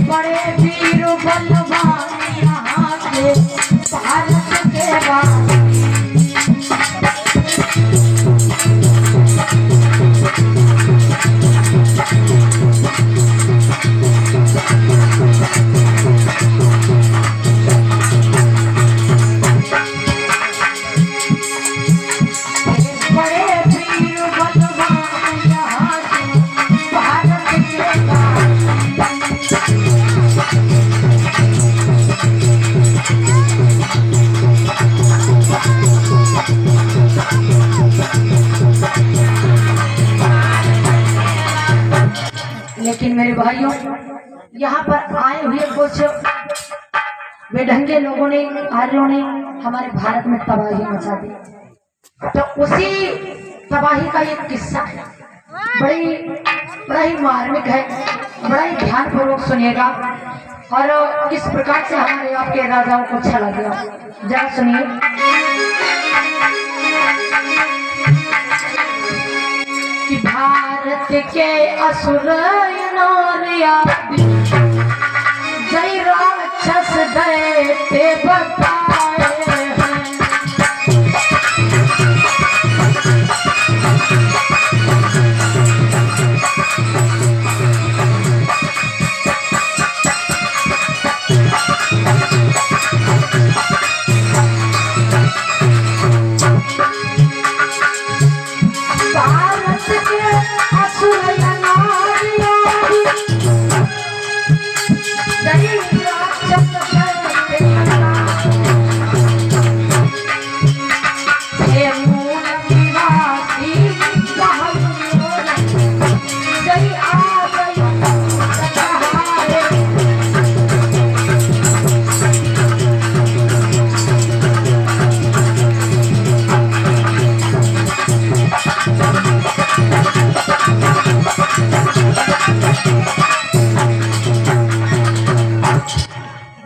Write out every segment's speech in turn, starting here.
बड़े वीर बलवान यहाँ के भारत के बाद लेकिन मेरे भाइयों, यहाँ पर आए हुए कुछ बेढंगे लोगों ने, आर्यों ने हमारे भारत में तबाही मचा दी। तो उसी तबाही का एक किस्सा है, बड़ा ही मार्मिक है, बड़ा ही ध्यानपूर्वक सुनिएगा और इस प्रकार से हमारे आपके राजाओं को अच्छा लगेगा। जरा सुनिए। कि भारत के असुर जय राक्षस दैत्य बताए हैं।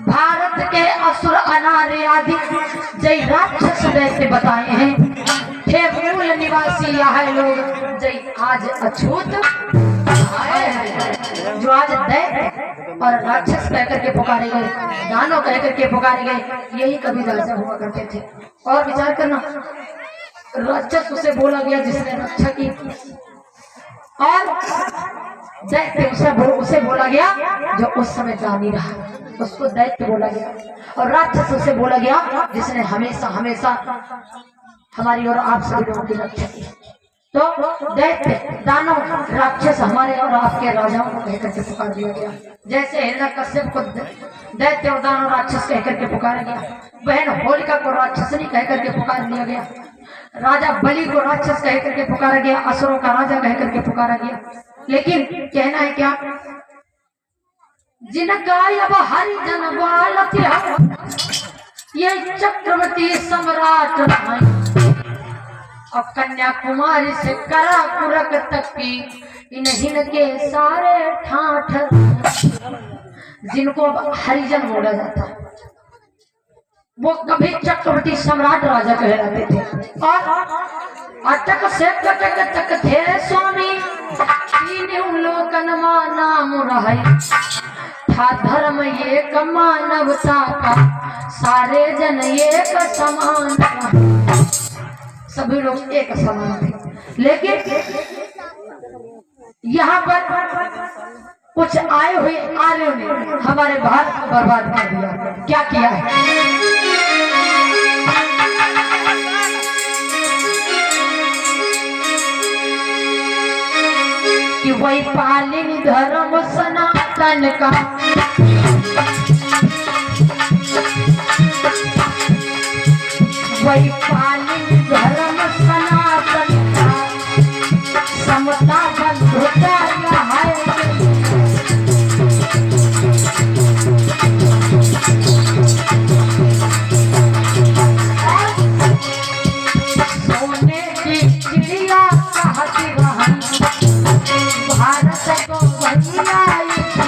भारत के असुर जय राक्षस दैत्य बताए हैं। हे मूल निवासी यह लोग जय आज अछूत आए हैं। जो आज दैत्य और राक्षस कहकर के पुकारे गए, दानव कहकर के पुकारे गए, यही कभी राजा हुआ करते थे। और विचार करना, राक्षस उसे बोला गया जिसने रक्षा की, और दैत्य उसे बोला गया जो उस समय दानी रहा, उसको दैत्य बोला गया। और राक्षस उसे बोला गया जिसने हमेशा हमेशा हमारी और आप सभी लोगों की रक्षा की। तो दैत्य, दानव, राक्षस हमारे और आपके राजाओं को कहकर के पुकार दिया गया। जैसे हिरण्यकश्यप को दैत्य और दानव राक्षस कहकर के पुकारा गया, बहन होलिका को राक्षसनी कहकर के पुकार दिया गया, राजा बलि को राक्षस कहकर के पुकारा गया, असुरों का राजा कहकर के पुकारा गया। लेकिन कहना है क्या, जिनका अब हरिजन बालक ये चक्रवर्ती सम्राट और कन्याकुमारी से कराकुरक तक की इन्हीं के सारे ठाठ, जिनको अब हरिजन बोला जाता है, वो कभी चक्रवर्ती सम्राट राजा कहलाते थे। और अटक से कटक तक थे स्वामी, तीन लोकन नाम रहे था धर्म एक मानवता का, सारे जन एक समान, सभी लोग एक समान थे। लेकिन यहाँ पर कुछ आए हुए आर्यों ने हमारे भारत को बर्बाद कर दिया। क्या किया है? कि वही पालिन धर्म सनातन का, वही पालिन धर्म सनातन का, समता बंधुता है। सोने की चिड़िया कहती रहन भारत को बचाई थी।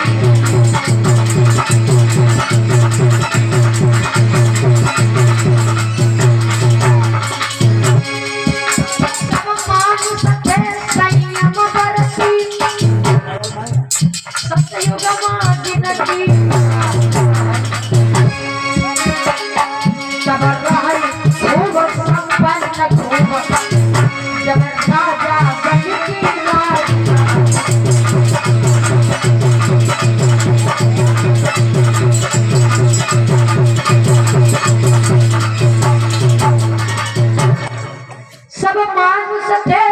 सब मानुष थे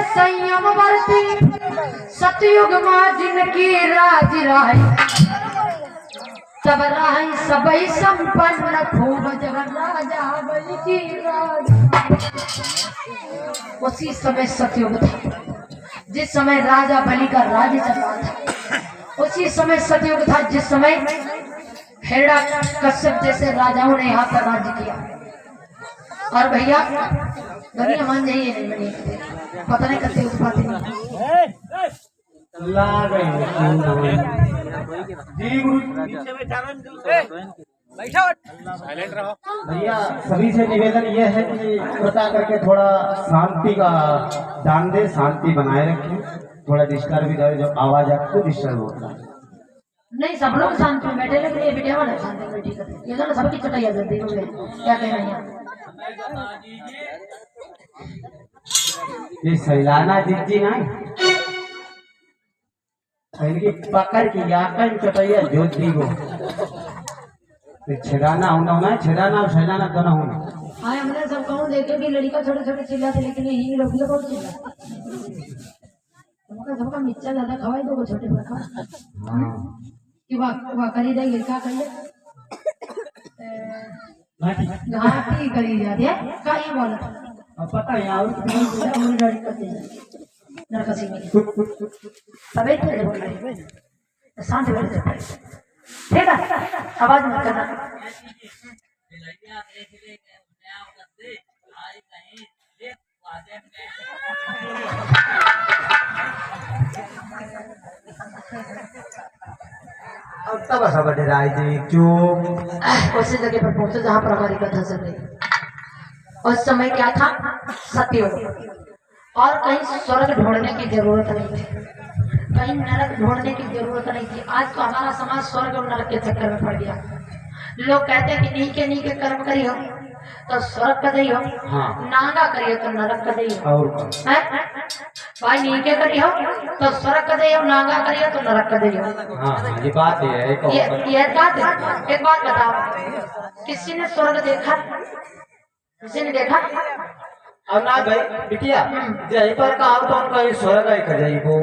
संयम वर्ती सतयुग माँ जिनकी राज रही तब रही सबई संपन्न खूब जगत राजा बलि की राज। उसी समय सतयुग था जिस समय राजा बलि का राज्य चल रहा था। उसी समय सतयुग था जिस समय हिरण्यकश्यप जैसे राजाओं ने यहाँ पर राज्य किया। और भैया दुनिया मान जाइए नहीं बनी पता नहीं करते उत्पाती भैया सभी से निवेदन यह है कि कृपया करके थोड़ा शांति का ध्यान दे, शांति बनाए रखें। थोड़ा डिस्टर्ब भी जो आवाज आपको डिस्टर्ब होता है। नहीं सब लोग शांति में बैठे लेकिन ये वीडियो वाले शांति में बैठी करते ये तो सबकी चटाई आ जाती है क्या कहना है। ये सैलाना जी ना इनकी पकड़ की याकन चटाइया ज्योति को छेदाना होना ना छेदाना और सैलाना दोनों होना। हाँ हमने सब कहूँ देखे भी लड़का छोटे छोटे चिल्लाते लेकिन यही लोग भी बहुत चिल्लाते सबका मिर्चा ज्यादा खवाई दो छोटे पर खा कि वाह करी जाएगी क्या करिए घाटी करी जाती है क्या ये बोला पता है यार गाड़ी करते हैं नरकसी में तबे तो बोल रहे हैं शांत बैठ जाए ठीक है आवाज मत करना। अब तब सब डराई जी क्यों उसी जगह पर पहुंचे जहां पर हमारी कथा चल रही। उस समय क्या था सतयुग और कहीं स्वर्ग ढूंढने की जरूरत नहीं थी कहीं नरक ढूंढने की जरूरत नहीं थी। आज तो हमारा समाज स्वर्ग और नरक के चक्कर में पड़ गया। लोग कहते हैं कि नीके नीके कर्म करियो तो स्वर्ग का दई हो नांगा करियो तो नरक का दई हो भाई नीके करियो तो स्वर्ग का दई हो नांगा करियो तो नरक का दई हो। ये बात है ये बात है। एक बात बताओ किसी ने स्वर्ग देखा किसी ने देखा अब ना भाई बिटिया जय पर कहा तो उनका स्वर्ग है कजईबो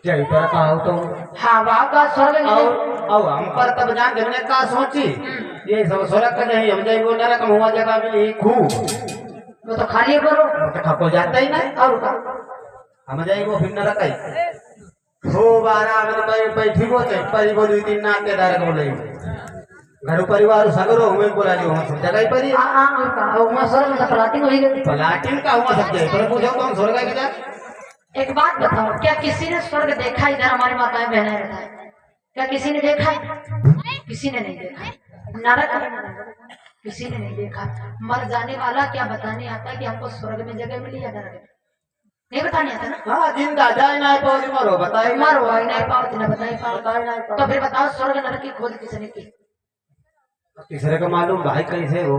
जय पर कहा तो हाँ वहाँ का स्वर्ग अब हम पर तब जान हमने का सोची ये सब स्वर्ग का नहीं हम जाइबो नरक में हुआ जगह मिली खूब वो तो खाली करो तो खपो जाता ही नहीं और हम जाइबो फिर नरक है खूब आराम में बैठी बोते परी बोली दिन ना के दार बोले घर परिवार सगरो हमें बोला जो हम सब जगह पर ही वहाँ स्वर्ग में प्लाटिंग हो गई प्लाटिंग का हुआ सब जगह पर पूछो तो हम स्वर्ग के जा। एक बात बताओ क्या किसी ने स्वर्ग देखा इधर हमारी माताएं बहनें बताए क्या किसी ने देखा किसी ने नहीं देखा। नरक किसी ने नहीं देखा। मर जाने वाला क्या बताने आता है कि हमको स्वर्ग में जगह मिली या नरक नहीं बताने आता ना। हाँ जिंदा जाए ना पाओ मरो बताए मरो नहीं पाओ ना बताए पाओ तो फिर बताओ स्वर्ग नरक की खोज किसने की तीसरे को मालूम भाई कैसे हो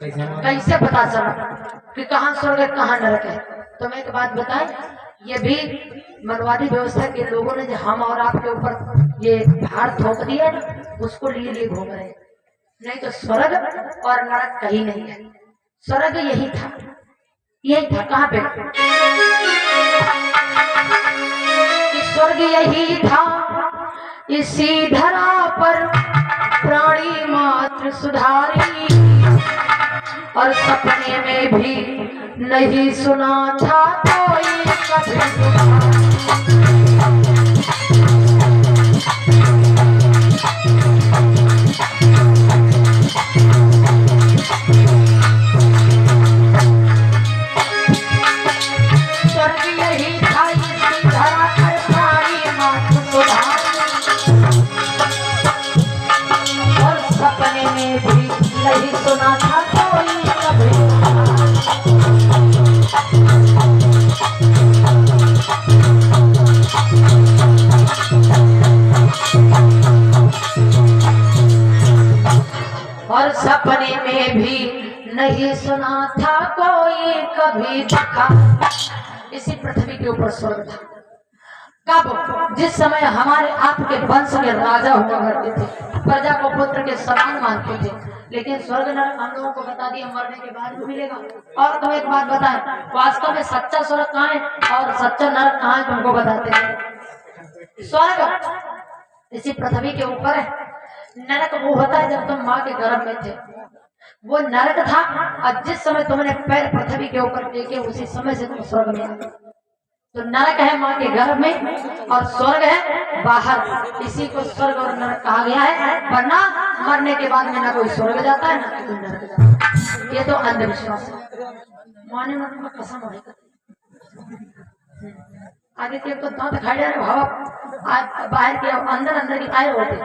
कैसे पता चला कि कहाँ स्वर्ग है कहाँ नरक है। तो मैं एक बात बताएं ये भी मनवादी व्यवस्था के लोगों ने जो हम और आपके ऊपर ये भार थोप दिया ना उसको लिए घूम रहे नहीं तो स्वर्ग और नरक कहीं नहीं है। स्वर्ग यही था कहाँ पे स्वर्ग यही था इसी धरा पर प्राणी मात्र सुधारी और सपने में भी नहीं सुना था कोई कभी। स्वर्ग यही था इसी धरा पर प्राणी मात्र सुधारी और सपने में भी नहीं सुना था कोई कभी। और सपने में भी नहीं सुना था कोई कभी देखा। इसी पृथ्वी के ऊपर स्वर्ग था कब जिस समय हमारे आपके वंश के राजा हुआ करते थे प्रजा को पुत्र के समान मानते थे लेकिन स्वर्ग नरक हम लोगों को बता दिया मरने के बाद भी मिलेगा। और तुम एक बात बताएं, वास्तव में सच्चा स्वर्ग कहाँ है और सच्चा नरक कहाँ है, तुमको बताते हैं। स्वर्ग इसी पृथ्वी के ऊपर है, नरक वो होता है जब तुम माँ के गर्भ में थे, वो नरक था। और जिस समय तुमने पैर पृथ्वी के ऊपर टेके उसी समय से तुम स्वर्ग में आ गए। तो नरक है माँ के गर्भ में और स्वर्ग है बाहर, इसी को स्वर्ग और नरक कहा गया है। वरना मरने के बाद में ना कोई स्वर्ग जाता है ना कोई नरक जाता है। ये तो अंधविश्वास है, माने ना तुम्हें कसम है। आगे के तो दांत खाई जा रहे, हवा बाहर की अंदर अंदर की आए होते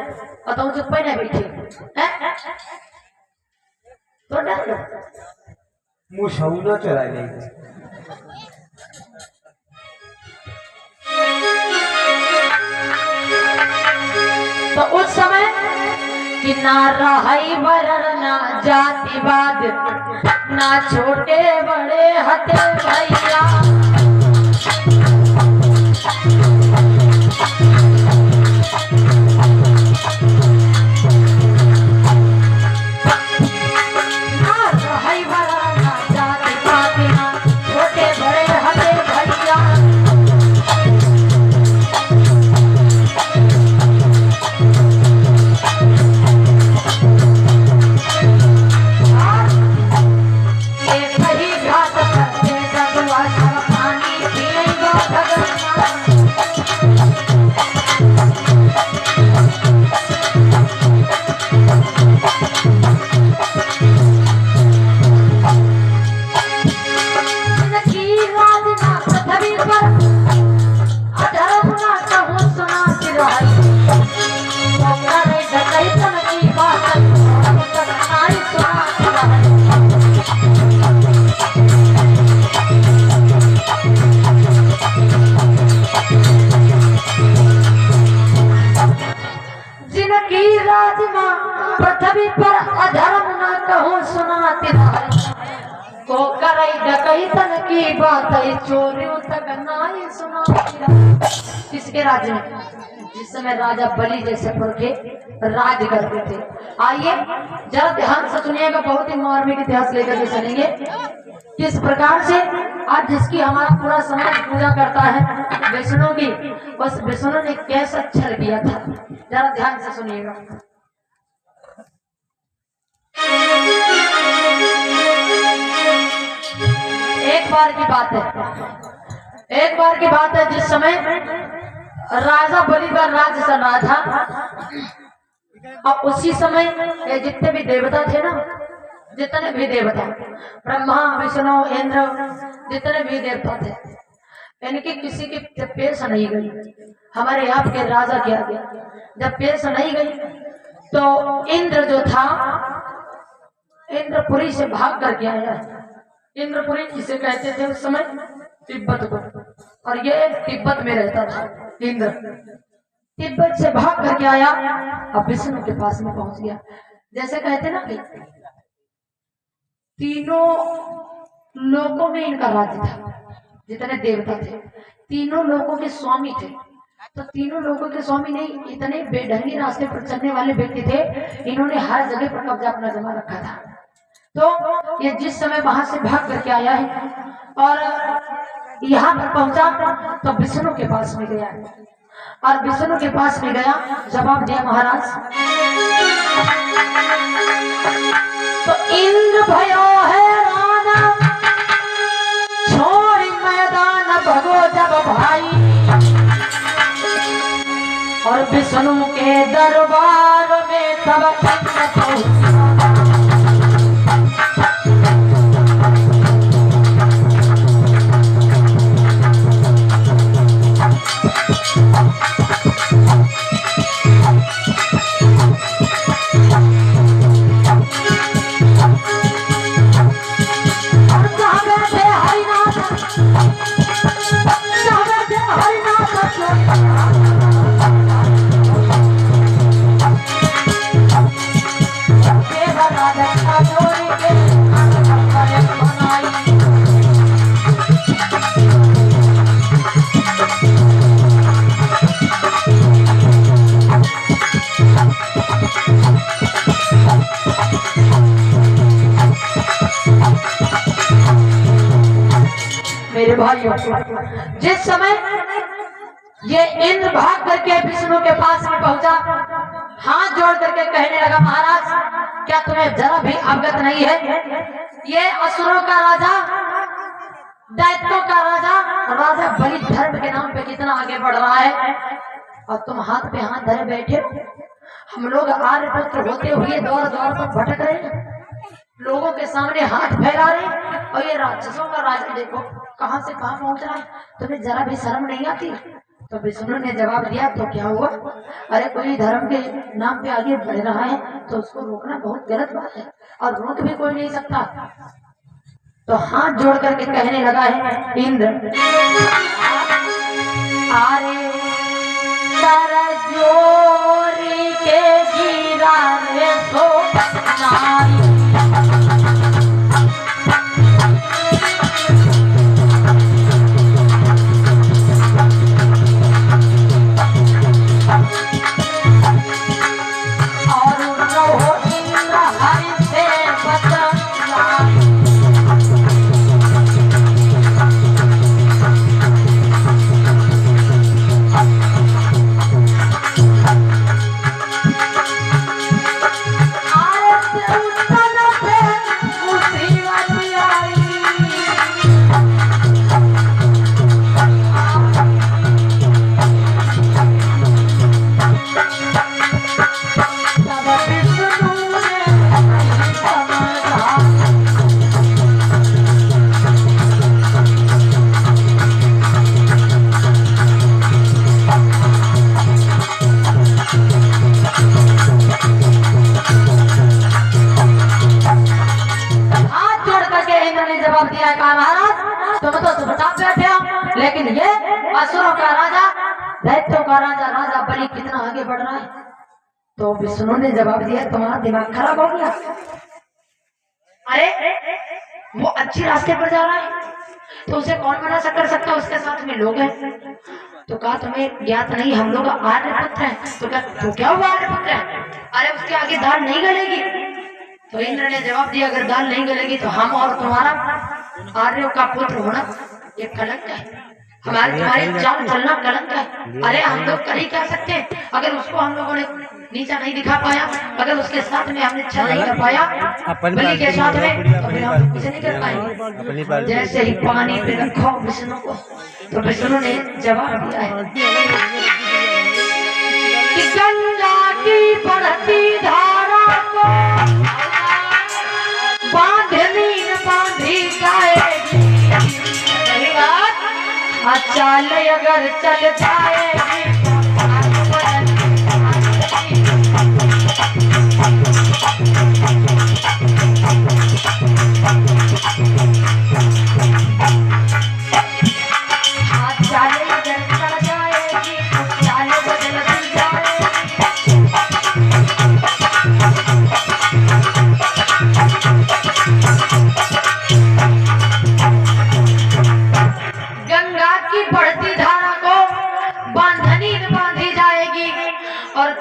और तुम चुप नहीं बैठे तो डर मुँह छौना चला नहीं। तो उस समय कि ना रहाई वरण ना जातिवाद ना छोटे बड़े हटे भैया, ना रहाई वरण ना जातिवाद ना छोटे बड़े हटे भैया। पृथ्वी पर अधर्म न कहूँ सुनाती को करई डकैतन की बात चोरियों तक नाई सुनाती। किसके राज्य में? जिस समय राजा बलि जैसे पुरखे राज करते थे। आइए जरा ध्यान से सुनिएगा, बहुत ही मार्मिक इतिहास लेकर के चलेंगे किस प्रकार से आज जिसकी हमारा पूरा समाज पूजा करता है विष्णु की, बस विष्णु ने कैसा छल किया था। जरा ध्यान से सुनिएगा। एक बार की बात है जिस समय राजा बलि का राज्य चल रहा था और उसी समय जितने भी देवता थे ना, जितने भी देवता ब्रह्मा विष्णु इंद्र जितने भी देवता थे, इनकी किसी की पेश नहीं गई हमारे यहाँ के राजा के आगे। जब पेश नहीं गई तो इंद्र जो था इंद्रपुरी से भाग करके आया। इंद्रपुरी किसे कहते थे उस समय? तिब्बत को, और ये तिब्बत में रहता था। इंद्र तिब्बत से भाग करके आया और विष्णु के पास में पहुंच गया। जैसे कहते ना कि तीनों लोकों में इनका राज्य था, जितने देवता थे तीनों लोगों के स्वामी थे। तो तीनों लोगों के स्वामी नहीं, इतने बेढंगी रास्ते पर चलने वाले व्यक्ति थे, इन्होंने हर जगह पर कब्जा अपना जमा रखा था। तो ये जिस समय वहां से भाग करके आया है और यहाँ पर पहुंचा तो विष्णु के पास में गया और विष्णु के पास में गया, जवाब दिया महाराज। तो इंद्र भयो है राना छोड़ मैदान भगो जब भाई, और विष्णु के दरबार में तब इंद्र पहुंचा। भाइयों, जिस समय ये इंद्र भाग करके विष्णु के पास में पहुंचा, हाथ जोड़ करके कहने लगा, महाराज क्या तुम्हें जरा भी अवगत नहीं है, ये असुरों का राजा, दैत्यों का राजा, राजा बलि धर्म के नाम पे कितना आगे बढ़ रहा है, और तुम हाथ पे हाथ धरे बैठे हो। हम लोग आर्यपुत्र होते हुए दौर दौर पर भटक रहे हैं, लोगों के सामने हाथ फैला रहे हैं, और ये राक्षसों का राजा देखो कहां से कहां पहुंच रहा है, तुम्हें जरा भी शर्म नहीं आती? तो विष्णु ने जवाब दिया, तो क्या हुआ, अरे कोई धर्म के नाम पे आगे बढ़ रहा है तो उसको रोकना बहुत गलत बात है, और रोक भी कोई नहीं सकता। तो हाथ जोड़ करके कहने लगा है इंद्र, अरे कर जोरी के गिरा रे सो नारी, लेकिन ये असुरों का राजा, दैत्यों का राजा, राजा बलि कितना आगे बढ़ रहा है। तो विष्णु ने जवाब दिया, तुम्हारा दिमाग खराब हो गया, अरे वो अच्छी रास्ते पर जा रहा है तो उसे कौन मना कर सकता, उसके साथ में लोग हैं। तो कहा तुम्हें ज्ञात नहीं, हम लोग आर्यपुत्र हैं। तो क्या हुआ आर्यपुत्र है, अरे उसके आगे दाल नहीं गलेगी। तो इंद्र ने जवाब दिया, अगर दाल नहीं गलेगी तो हम और तुम्हारा आर्यों का पुत्र होना ये कलंक है, हमारे तुम्हारी चाल चलना कलंक है। अरे हम लोग कर ही क्या सकते हैं, अगर उसको हम लोगों ने नीचा नहीं दिखा पाया, अगर उसके साथ में हमने अच्छा नहीं कर पाया बलि के साथ में, तो फिर हम कुछ नहीं कर पाएंगे। जैसे ही पानी पे रखो विष्णु को, तो विष्णु ने जवाब दिया है कि गंगा की बढ़ती धारा को बांधी जाएगी,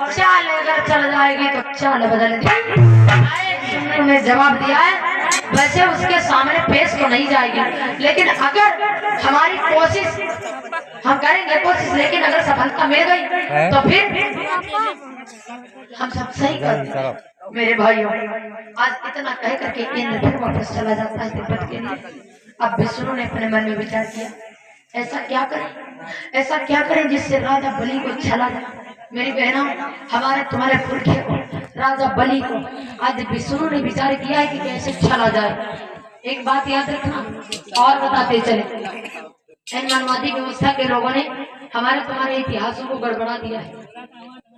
चाल अगर चल जाएगी तो चाल बदल दी। ने जवाब दिया है, वैसे उसके सामने पेश तो नहीं जाएगी, लेकिन अगर हमारी कोशिश हम करेंगे कोशिश, लेकिन अगर सफलता मिल गई तो फिर हम सब सही कर। मेरे भाइयों, आज इतना कह करके इंद्र फिर वापस चला जाता है तिब्बत के लिए। अब विष्णु ने अपने मन में विचार किया, ऐसा क्या करें जिससे राजा बलि को छला जाए। मेरी बहनों, हमारे तुम्हारे पुरखे को, राजा बलि को आज विष्णु ने विचार किया है कि कैसे छला जाए। एक बात याद रखना और बताते चले, इन मनवादी व्यवस्था के लोगों ने हमारे तुम्हारे इतिहासों को गड़बड़ा दिया है,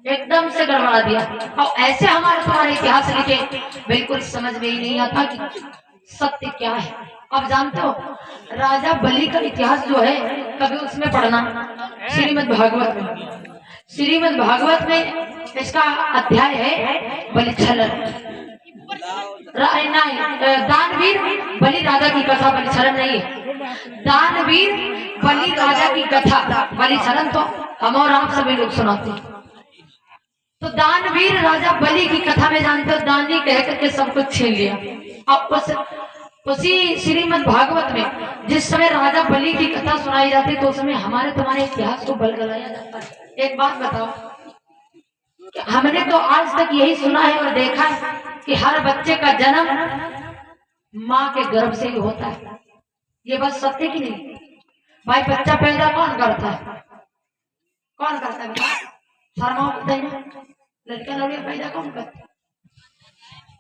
एकदम से गड़बड़ा दिया, और ऐसे हमारे तुम्हारे इतिहास लिखे बिल्कुल समझ में ही नहीं आता कि सत्य क्या है। अब जानते हो राजा बलि का इतिहास जो है, कभी उसमें पढ़ना श्रीमद् भागवत में, श्रीमद् भागवत में इसका अध्याय है बलि छलन। दानवीर बलि राजा की कथा, बलि छलन नहीं है, दानवीर बलि राजा की कथा। बलि छलन तो हम और आप सभी लोग सुनाते हैं। तो दानवीर राजा बलि की कथा में जानते हो, दानी कह करके सब कुछ छीन लिया, और उस उसी श्रीमद् भागवत में जिस समय राजा बलि की कथा सुनाई जाती तो उस समय हमारे तुम्हारे इतिहास को बलगलाया जाता है। एक बात बताओ, हमने तो आज तक यही सुना है और देखा है कि हर बच्चे का जन्म माँ के गर्भ से ही होता है। ये बात सत्य की नहीं? भाई बच्चा पैदा कौन करता है? कौन करता है? शर्माओ बताइए, लड़का लड़कियां पैदा कौन करता है?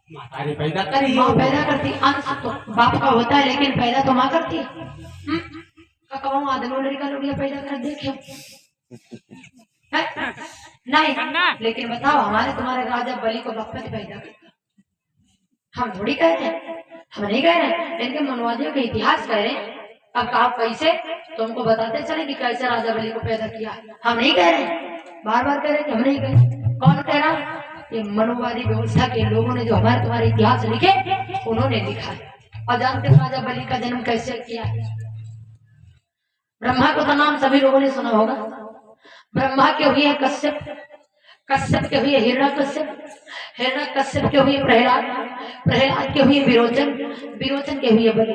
मातारी पैदा करी, माँ पैदा करती। अंश तो बाप का होता है लेकिन पैदा तो माँ करती है। आदमी लड़का लड़कियां पैदा कर देखे नहीं, लेकिन बताओ हमारे तुम्हारे राजा बलि को बप्पत पैदा करता। हम थोड़ी कह रहे हैं, हम नहीं कह रहे हैं, लेकिन मनवादियों के इतिहास कह रहे हैं। अब कहा कैसे, तुमको बताते चले कि कैसे राजा बलि को पैदा किया। हम नहीं कह रहे हैं, बार बार कह रहे हैं कि हम नहीं कह रहे। कौन कह रहा? ये मनुवादी व्यवस्था के लोगों ने जो हमारे तुम्हारे इतिहास लिखे उन्होंने लिखा है। और जानते राजा बलि का जन्म कैसे किया? ब्रह्मा को तो नाम सभी लोगों ने सुना होगा। ब्रह्मा के हुए कश्यप, कश्यप के हुए हिरण्यकश्यप, हिरण्यकश्यप के हुए प्रहलाद, प्रहलाद के हुए विरोचन, विरोचन के हुए बलि।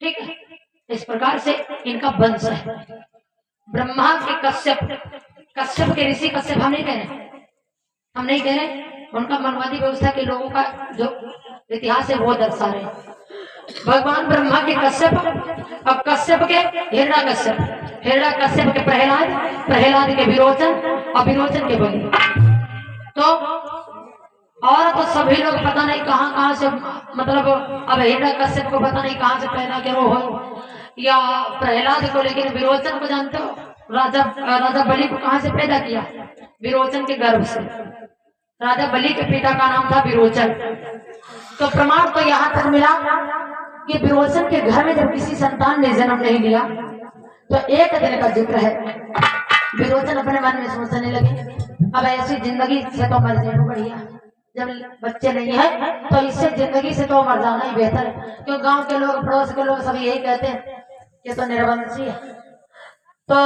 ठीक है, इस प्रकार से इनका वंश है। ब्रह्मा के कश्यप, कश्यप के ऋषि कश्यप हम नहीं कह रहे, हम नहीं कह रहे, उनका मनवादी व्यवस्था के लोगों का जो इतिहास है वो दर्शा रहे। भगवान ब्रह्मा के कश्यप, अब कश्यप के हिरण्यकश्यप, हिरण्यकश्यप के प्रहलाद, प्रहलाद के विरोचन और विरोचन के बलि। तो और तो सभी लोग पता नहीं कहाँ कहाँ से, मतलब अब हिरण्यकश्यप को पता नहीं कहाँ से पैदा के वो हो, या प्रहलाद को, लेकिन विरोचन को जानते हो, राजा बलि को कहाँ से पैदा किया? विरोचन के गर्भ से। राजा बलि के पिता का नाम था विरोचन। तो प्रमाण तो यहाँ तक मिला कि विरोचन के घर में जब किसी संतान ने जन्म नहीं लिया तो एक दिन का जिक्र है, विरोचन अपने मन में सोचने लगे अब ऐसी जिंदगी से तो मर जाना बढ़िया, जब बच्चे नहीं है तो इससे जिंदगी से तो मर जाना ही बेहतर है। क्यों गांव के लोग, पड़ोस के लोग सब यही कहते हैं ये तो निर्वंशी है। तो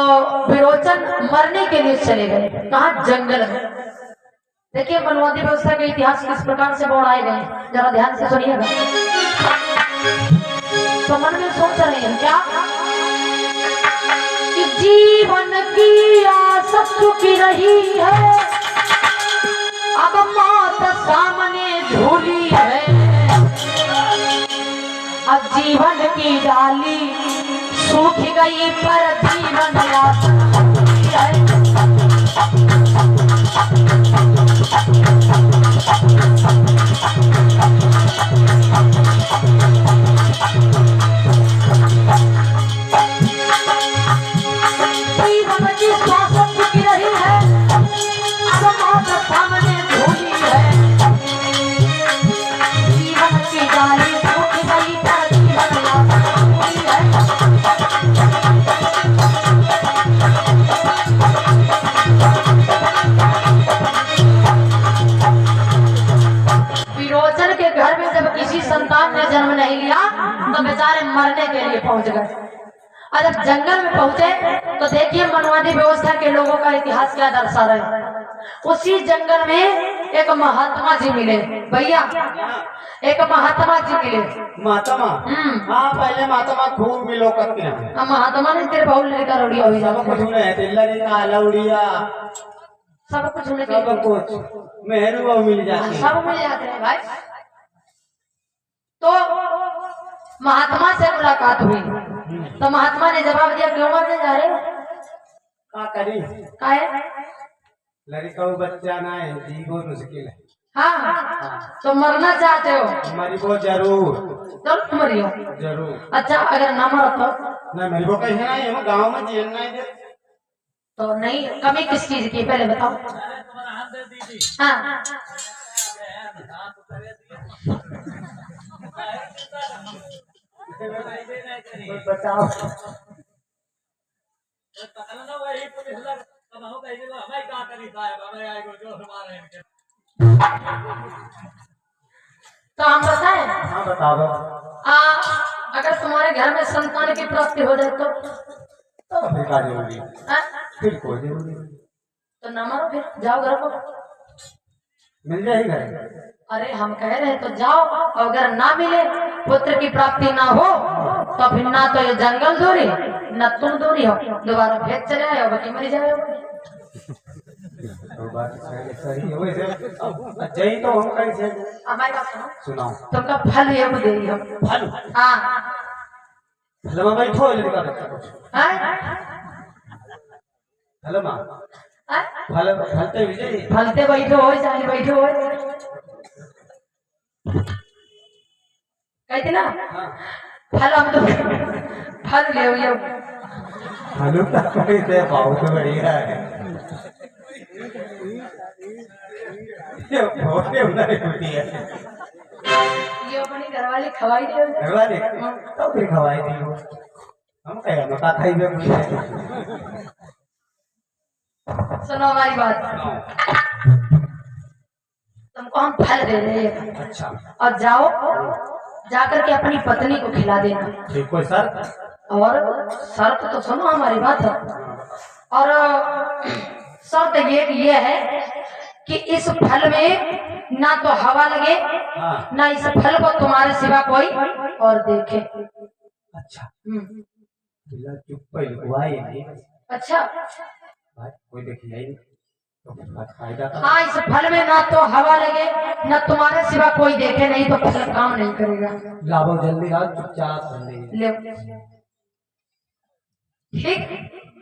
विरोचन मरने के लिए चले गए, कहा? जंगल में। देखिए मनवादी व्यवस्था के इतिहास किस प्रकार से बढ़ाए गए, जरा ध्यान से सुनिएगा। तो मन में सोच रहे हैं क्या कि जीवन की आस चुकी रही है, अब मौत सामने झूली है, अब जीवन की डाली सूख गई पर जीवन है। जीवन की श्वास चुकी रही है, अब मौत सामने झूली है, जीवन की डाली सूख गई पर जीवन झूली है। विरोचन के घर में जब किसी संतान ने जन्म नहीं लिया तो बेचारे मरने के लिए पहुंच गए। और जब जंगल में पहुंचे तो देखिए मनवादी व्यवस्था के लोगों का इतिहास क्या दर्शा रहे। उसी जंगल में एक महात्मा जी मिले। भैया एक महात्मा जी मिले। महात्मा? हाँ, पहले महात्मा खूब मिलो करते हैं। महात्मा ने तेरे बहुत लड़का लौड़िया हुई, सब कुछ लौड़िया सब कुछ सब कुछ मेहरू मिल जाते, सब मिल जाते हैं भाई। तो महात्मा से मुलाकात हुई तो महात्मा ने जवाब दिया, क्यों मरने जा रहे हो? क्या करी? क्या है? लड़का बच्चा ना है, जीवो मुश्किल है। हाँ, तो मरना चाहते हो? मरी को जरूर, जरूर मरियो जरूर। अच्छा, अगर ना मरो तो? नहीं, मेरे को कहीं नहीं, हम गाँव में जीना है तो नहीं, कमी किस चीज की पहले बताओ। हाँ, बताओ। तो हम बताएं? हाँ बताओ। अगर तुम्हारे घर में संतान की प्राप्ति हो जाए तो फिर क्या जरूरी? फिर कोई जरूरी तो ना मरो, फिर जाओ घर को, मिल जाएगी घर। अरे हम कह रहे हैं तो जाओ, अगर ना मिले, पुत्र की प्राप्ति ना हो तो फिर ना तो ये जंगल दूरी न तुम दूरी हो, दोबारा भेज चले आए हो कि मर जाए हो। तो बात सही है वैसे। अच्छा ही तो हम कैसे हमारी बात सुनो, सुनाओ। तुमका फल ये दे दियो। फल हाँ फल में बैठो लड़का बच्चा कुछ हाँ? फल में हाँ? फल फलते विजय फलते बैठो हो चाहे बैठो हो कहते ना फल हम तो फल ले ये फल तक कैसे बहुत बढ़िया है ये बहुत नहीं होती है ये अपनी घरवाली खवाई दे घरवाली तो फिर खवाई दी हो हम कहे मका खाई में मुझे सुनो हमारी बात, तुमको हम फल दे रहे हैं। अच्छा और जाओ जाकर के अपनी पत्नी को खिला देना। ठीक कोई सर और शर्त तो सुनो हमारी बात, और शर्त ये है कि इस फल में ना तो हवा लगे हाँ ना इस फल को तुम्हारे सिवा कोई और देखे। अच्छा चुप पे लुकवाई नहीं अच्छा भाई कोई देखिए ही तो बात फायदा था। हाँ, इस फल में ना तो हवा लगे ना तुम्हारे सिवा कोई देखे, नहीं तो फल काम नहीं करेगा। लाभो जल्दी लाओ चुपचाप ले ठीक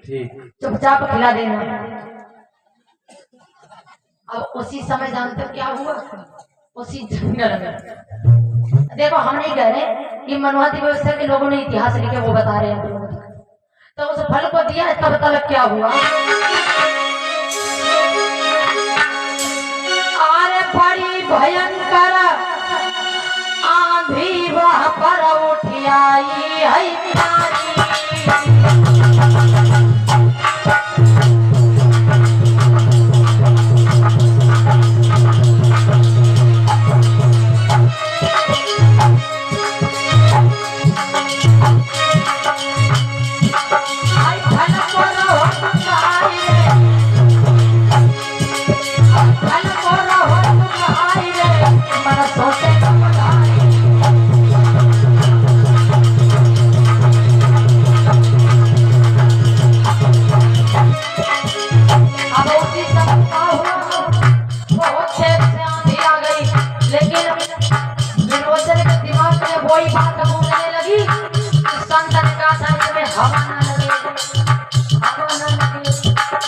ठीक चुपचाप खिला देना। अब उसी समय जानते हो क्या हुआ, उसी जंगल में देखो, हम नहीं कह रहे कि मनवाती व्यवस्था के लोगों ने इतिहास लिखे वो बता रहे हैं, तो उस फल को दिया तब तक क्या हुआ। अरे बड़ी भयंकर आंधी वह पर उठी आई है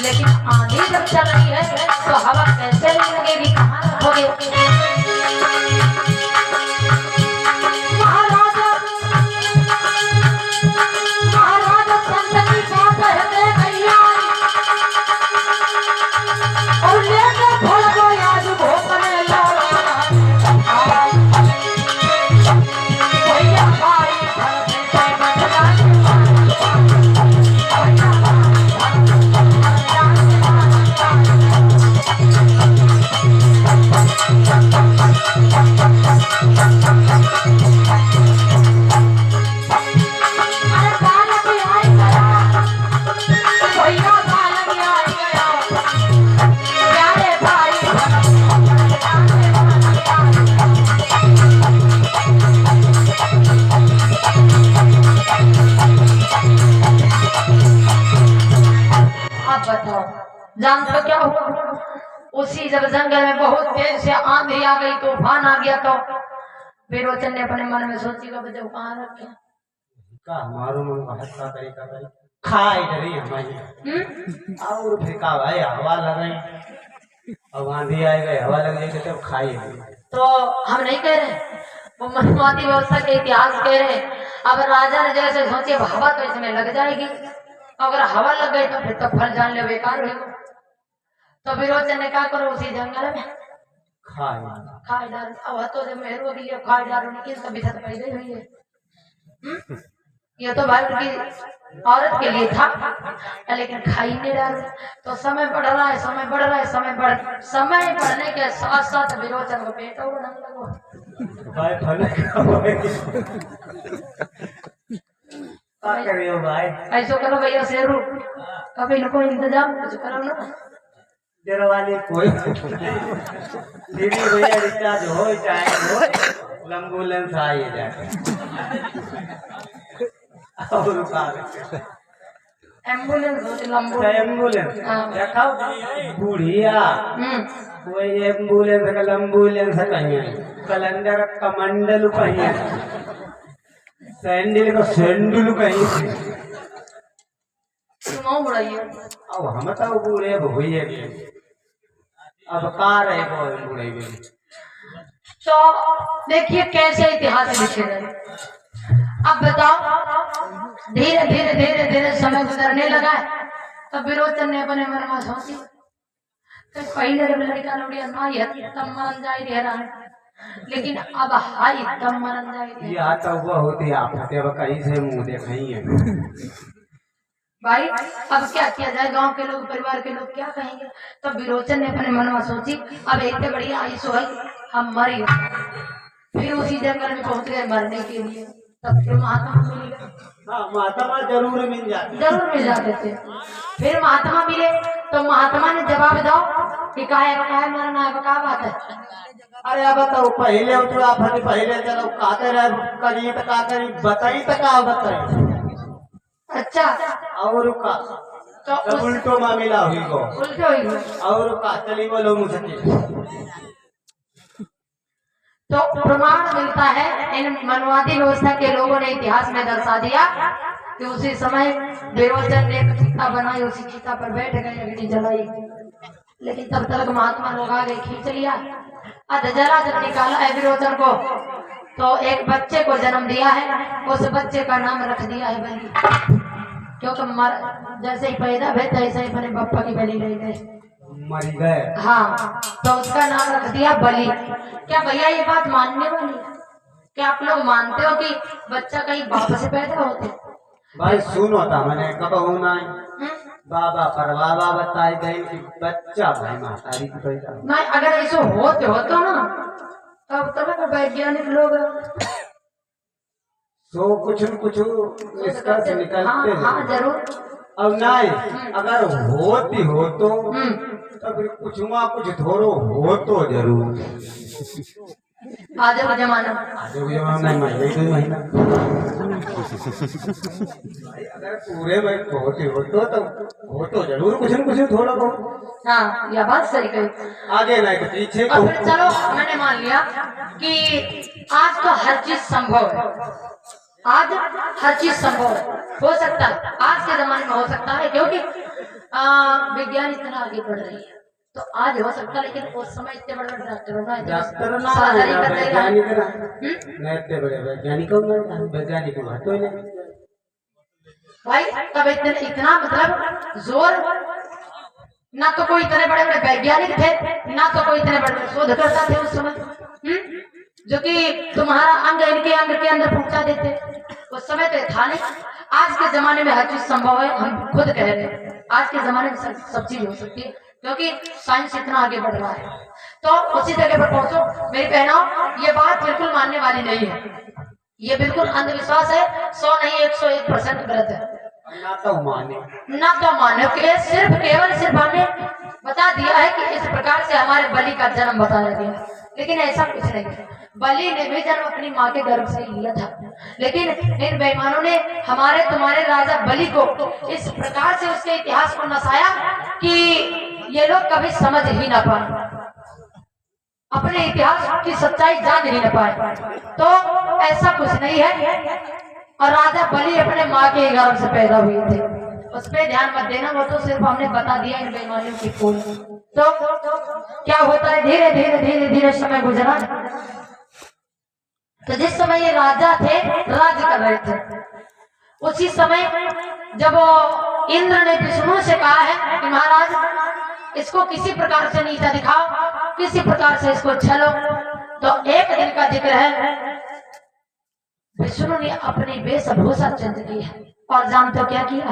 लेकिन आंधी जब चल रही है तो हवा कैसे नहीं लगेगी, कहाँ रखोगे। महाराजा संत की बात है भैया, और लेके फल को आज भोपने भैया भाई जानते हो क्या हुआ। उसी जब जंगल में बहुत तेज से आंधी आ गई, तूफान आ गया, तो विरोचन ने अपने मन में सोची को बच्चे कहाँ रखे का हमारो मन बहुत का तरीका करी खाई डरी हमारी और फिर का भाई हवा लग गई, अब आंधी आ गई हवा लग गई तो खाई। तो हम नहीं कह रहे, वो मनवाती व्यवस्था के इतिहास कह रहे। अब राजा ने जैसे सोचे हवा तो इसमें लग जाएगी, अगर हवा लग गई तो फिर तो फल जान ले बेकार होगा। तो विरोचन ने क्या करो, उसी जंगल में खाई डाल। अब तो जब मेहरों के लिए खाई डाल उनकी सभी छत पैदा हुई है। ये तो भाई उनकी औरत के लिए था, लेकिन खाई नहीं डाल। तो समय बढ़ रहा है, समय बढ़ रहा है, समय बढ़ने के साथ साथ विरोचन को पेट और बढ़ने लगो। भाई ऐसा करो भैया शेरू, कभी इनको इंतजाम कुछ करो ना। जरा वाली कोई दीदी भैया रिचार्ज हो चाहे हो एम्बुलेंस आई जाए और एम्बुलेंस देखो बुढ़िया कोई एम्बुलेंस का एम्बुलेंस कहीं कैलेंडर कमंडल कहीं सैंडल का सैंडल कहीं अब हम तो बूढ़े भूये अब का रहे बूढ़े तो देखिए कैसे इतिहास लिखे गए। अब बताओ धीरे धीरे धीरे धीरे समय गुजरने लगा है। तब विरोचन ने अपने मन में सोची तो पहले लड़का लौड़िया ना तब मरन जा रहा है, लेकिन अब हाई तब मरन जा ये आता हुआ होती आप कहीं से मुंह देखेंगे भाई। अब क्या किया जाए, गांव के लोग परिवार के लोग क्या कहेंगे। तब विरोचन ने अपने मन में सोची अब इतने बढ़िया आयुष है हम मर गए। फिर उसी जंगल में पहुंच गए मरने के लिए। तब फिर महात्मा मिल गए। महात्मा जरूर मिल जाते थे। फिर महात्मा मिले तो महात्मा ने जवाब दो कि काहे मरना है, क्या बात है। अरे अब बताओ पहले तो आप पहले चलो काते रहे करिए तो का करी बताई तो का बताई। अच्छा और का तो उल्टो मामला हुई को उल्टो ही और का चली बोलो मुझे तो प्रमाण मिलता है। इन मनवादी व्यवस्था के लोगों ने इतिहास में दर्शा दिया कि उसी समय विरोचन ने एक चिता बनाई, उसी चिता पर बैठ गए, अग्नि जलाई। लेकिन तब तक महात्मा लोग आ गए, खींच लिया। जला जब निकाला है विरोचन को तो एक बच्चे को जन्म दिया है। उस बच्चे का नाम रख दिया है बलि, क्योंकि जैसे ही पैदा हुए तैसे ही अपने बप्पा की बलि ले गए, मर गए। हाँ, तो उसका नाम रख दिया बलि। क्या भैया ये बात मानने वाली है? क्या आप लोग मानते हो कि बच्चा कहीं बाप से पैदा होते? भाई सुनो था मैंने कब होना बाबा पर बाबा बताए गए कि बच्चा भाई मातारी की पैदा नहीं। अगर ऐसे होते हो तो ना तब वैज्ञानिक लोग तो कुछ न कुछ निष्कर्ष निकलते हैं। हाँ जरूर। अब नहीं अगर होती हो तो फिर कुछ थोड़ो हो तो जरूर। आज का जमाना महीना अगर पूरे में होती हो तो जरूर कुछ न कुछ थोड़ा बहुत। हाँ यह बात सही कही। आगे नहीं तो पीछे तो फिर चलो मैंने मान लिया कि आज तो हर चीज संभव है। आज हर चीज संभव हो सकता है, आज के जमाने में हो सकता है, क्योंकि विज्ञान इतना आगे बढ़ रही है। तो आज हो सकता है, लेकिन उस समय इतने बड़े डॉक्टर वैज्ञानिक भाई तब इतना मतलब जोर, ना तो कोई इतने बड़े बड़े वैज्ञानिक थे, ना तो कोई इतने बड़े शोधकर्ता थे उस समय जो कि तुम्हारा अंग इनके अंग के अंदर पहुंचा देते। उस समय तो था नहीं। आज के जमाने में हर चीज संभव है, हम खुद कह रहे हैं। आज के जमाने में सब चीज हो सकती है, क्योंकि साइंस इतना आगे बढ़ रहा है। तो उसी जगह पर पहुंचो मेरी बहनों, ये बात बिल्कुल मानने वाली नहीं है। ये बिल्कुल अंधविश्वास है, 100 नहीं 101% गलत है। ना तो मानो के सिर्फ हमने बता दिया है कि इस प्रकार से हमारे बलि का जन्म बताया गया, लेकिन ऐसा कुछ नहीं है। बलि ने भी जन्म अपनी माँ के गर्भ से लिया था, लेकिन इन बेईमानों ने हमारे तुम्हारे राजा बलि को इस प्रकार से उसके इतिहास को नसाया कि ये लोग कभी समझ ही ना पाए, अपने इतिहास की सच्चाई जान ही ना पाए। तो ऐसा कुछ नहीं है। और राजा बलि अपने माँ के गर्भ से पैदा हुए थे, उस पर ध्यान मत देना, वो तो सिर्फ हमने बता दिया इन बेईमानियों की खोज। तो क्या होता है, धीरे धीरे धीरे धीरे समय गुजरा। तो जिस समय ये राजा थे, राज कर रहे थे, उसी समय जब इंद्र ने विष्णु से कहा है कि महाराज इसको किसी प्रकार से नीचा दिखाओ, किसी प्रकार से इसको छलो, तो एक दिन का जिक्र है विष्णु ने अपनी वेशभूषा चेंज की है। और जानते हो क्या किया?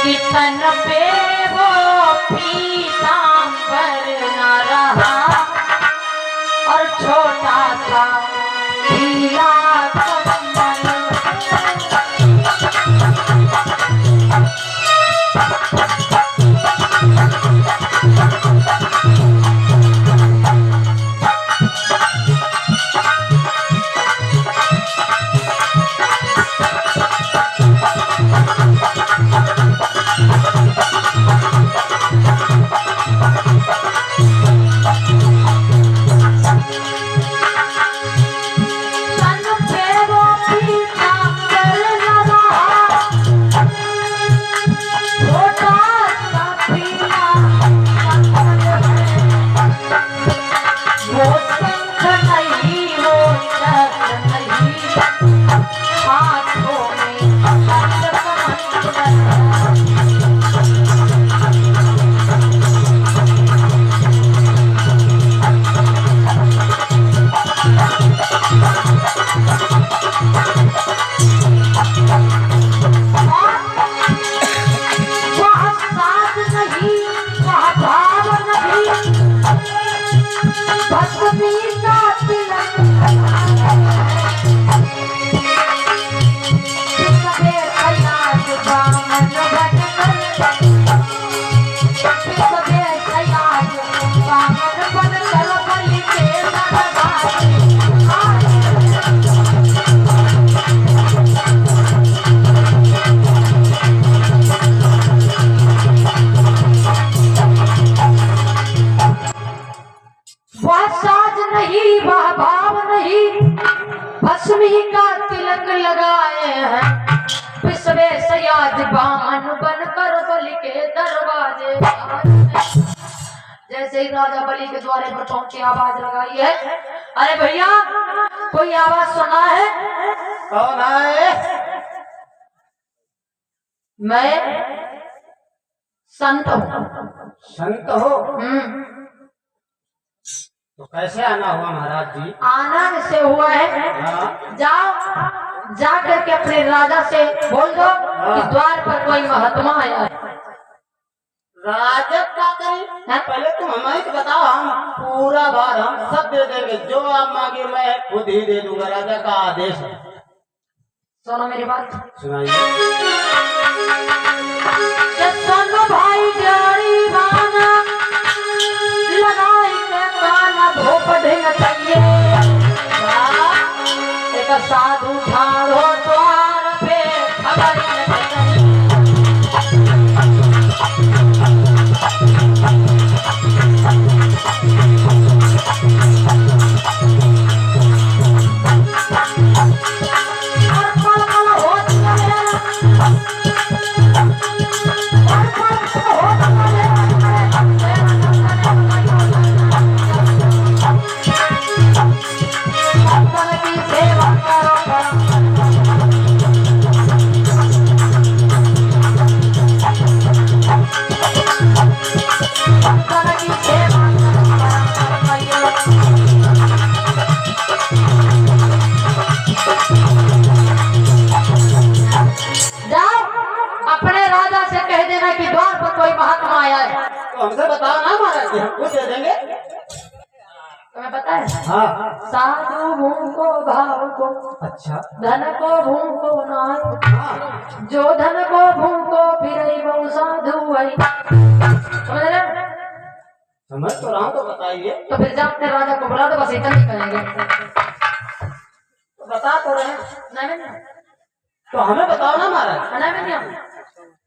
कि तन पे वो पीतांबर न रहा और छोटा सा हीरा कमल। आज बान बनकर बलि के दरवाजे। जैसे ही राजा बलि के द्वारे पर पहुंचे आवाज लगाई है, अरे भैया कोई आवाज सुना है? कौन है? मैं संत हूँ। संत हो? तो कैसे आना हुआ महाराज जी? आना से हुआ है, हाँ। जाओ जा करके अपने राजा से बोल दो कि द्वार पर कोई महात्मा आया है। राजा क्या करें? पहले तुम हमें तो बताओ, हम पूरा भार हम सब दे देंगे, जो आप मांगे मैं खुद ही दे दूंगा। राजा का आदेश है। सुनो मेरी बात, सुनाइए। सुनो भाई गाड़ी गाना लगाई के गाना भोप ढेंग चाहिए। एक साधु ठाड़ो द्वार पे खबर हमसे बताओ ना महाराज जी, हम कुछ दे देंगे। तुम्हें पता है? हाँ। साधु भूखो भाव को, अच्छा। धन को भूखो नाय। हाँ। जो धन को भूखो फिर वो साधु आई। समझ रहे? समझ तो रहा हूँ, तो बताइए। तो फिर जब अपने राजा को बुला दो, बस इतना ही करेंगे। तो बता तो रहे। नहीं तो हमें बताओ ना महाराज। नहीं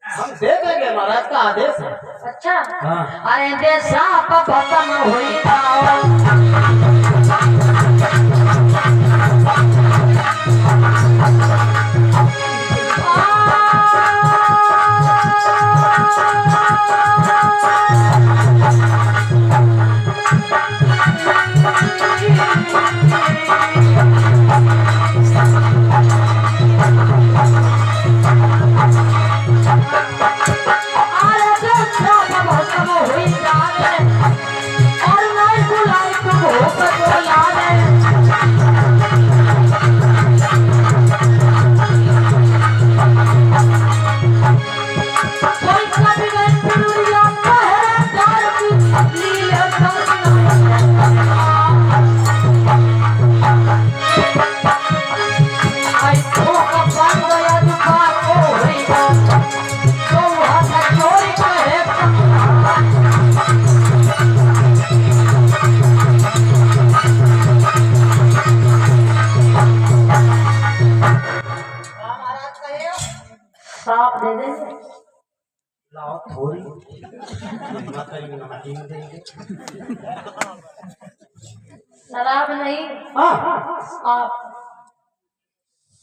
हम दे देंगे, महाराज का आदेश है। अच्छा। हाँ। अरे देशा खत्म हुई साफ दे देंगे। लाओ थोड़ी नमकीन देंगे। शराब नहीं। हाँ। आप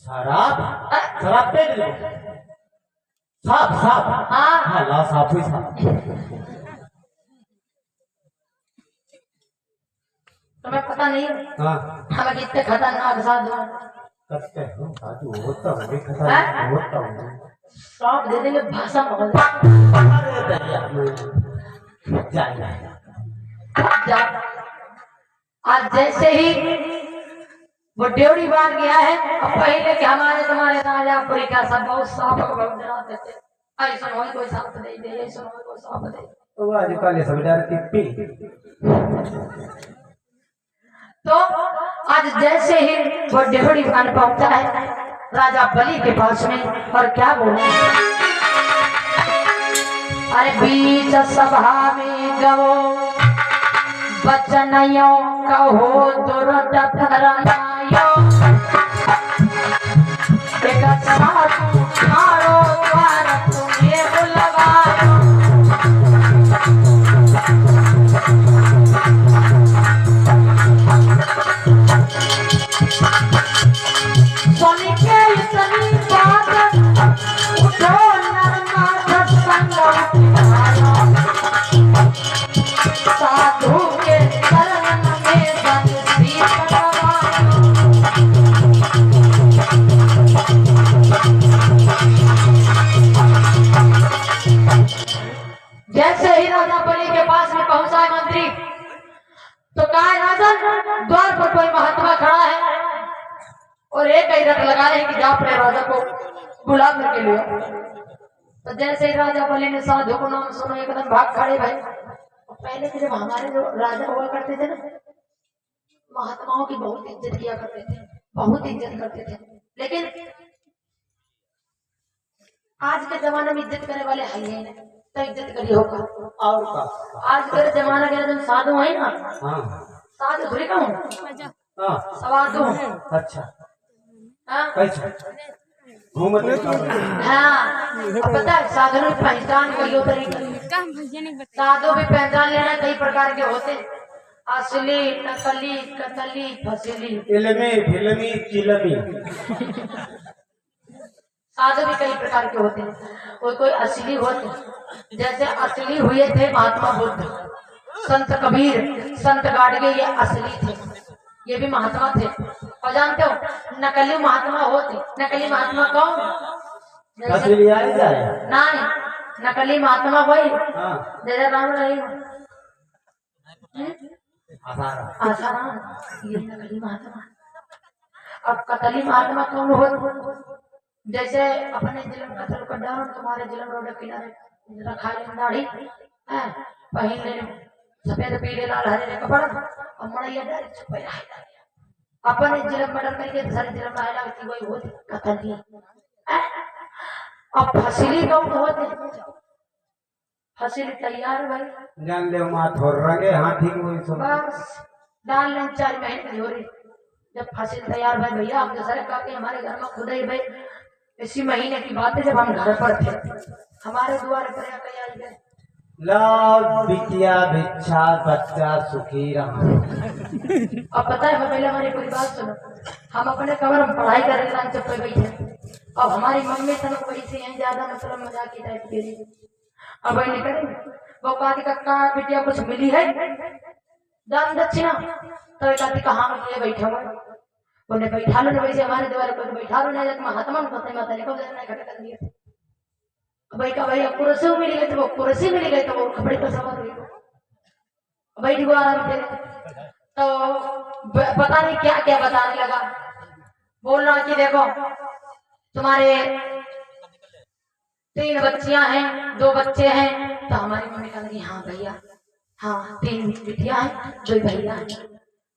शराब? शराब दे दो। साफ साफ। हाँ हाँ लाओ साफ ही साफ। तुम्हें पता नहीं? हाँ। हमें कितने खतरनाक साधु करते हो साधु होता है, खतरनाक होता है। साफ दे देंगे, भाषा बदल जा। आज जैसे ही वो ड्योढ़ी बांध गया है, अब पहले के हमारे तुम्हारे राजापुरी का सब बहुत साफ डराते थे। ऐसा हो कोई साफ नहीं दे, ऐसा हो कोई साफ दे। तो आजकल ये सब डरती पी। तो आज जैसे ही वो ड्योढ़ी बांध पहुंचा है राजा बलि के पास में, और क्या बोले? अरे बीच सभा में गवो बचनयो कहो दुर्दत रनायो। एक साधु ठाड़ो द्वार तुम्हें बुलवायो। सुन के इतनी बात उठो तो जैसे ही राजा बोले ने साधु को नाम सुनो एकदम भाग खड़े भाई। पहले के जब हमारे जो राजा हुआ करते थे ना, महात्माओं की बहुत इज्जत किया करते थे, बहुत इज्जत करते थे। लेकिन आज के जमाने में इज्जत करने वाले है ही नहीं, तो इज्जत करिए होगा। और का आज के जमाना के जो साधु है ना, हाँ साधु थोड़ी कहूँ, हाँ सवाधु। अच्छा हाँ कैसे घूमते हाँ, अब पता है साधु की पहचान कई तरीके, साधु भी पहचान लेना कई प्रकार के होते, असली, नकली, कतली, फसली, इल्मी फिल्मी चिलमी। साधु भी कई प्रकार के होते हैं। कोई असली होते, जैसे असली हुए थे महात्मा बुद्ध, संत कबीर, संत गाडगे, ये असली थे, ये भी महात्मा थे। और जानते हो नकली महात्मा होते, नकली महात्मा कौन? असली आए जाए नहीं, नकली महात्मा वही हाँ जैसे राम रही आसाराम ये नकली महात्मा। अब कतली महात्मा कौन हो? जैसे अपने जिलम कतल कर डालो, तुम्हारे जिलम रोड किनारे रखा ले दाढ़ी, पहन ले सफेद पीले लाल हरे कपड़ा और मड़ैया डायरेक्ट छुपे रहा। अपने जिलम मर्डर करके दूसरे जिलम में लगती वही होती कतली। अब फसली कौन होते? फसली तैयार भाई, जान ले माथ हो रंगे हाथी को सब बस डाल लें 4 महीने की जोरी। जब फसल तैयार भाई भैया, हम दूसरे का के हमारे घर में खुद ही भाई इसी महीने की बात है, जब हम घर पर थे हमारे द्वार पर आके आई गए, लाओ बिटिया भिक्षा बच्चा सुखी रहा। अब पता है पहले हमारी कोई बात सुनो, हम अपने कमर में पढ़ाई कर रहे थे पे बैठे, अब हमारी मम्मी तनक बड़ी सी हैं, ज्यादा मतलब मजाक की टाइप के लिए। अब वही नहीं करेंगे, वो कहती कक्का बिटिया कुछ मिली है दान दक्षिणा, तो एक आदमी कहाँ ये बैठे हुए, उन्हें बैठा लो, वैसे हमारे द्वारा कोई बैठा लो नहीं, महात्मा कहते माता ने कब खड़े कर दिए। भाई का भैया कुर्सी मिल गई, तो वो कुर्सी मिल गई, तो वो कपड़े पर सवार हुई, बैठ गो आराम से। तो पता नहीं क्या क्या बताने लगा, बोल रहा कि देखो तुम्हारे 3 बच्चियां हैं, 2 बच्चे हैं। तो हमारी मम्मी कह रही हाँ भैया, हाँ 3 बिटिया हैं, 2 भैया हैं।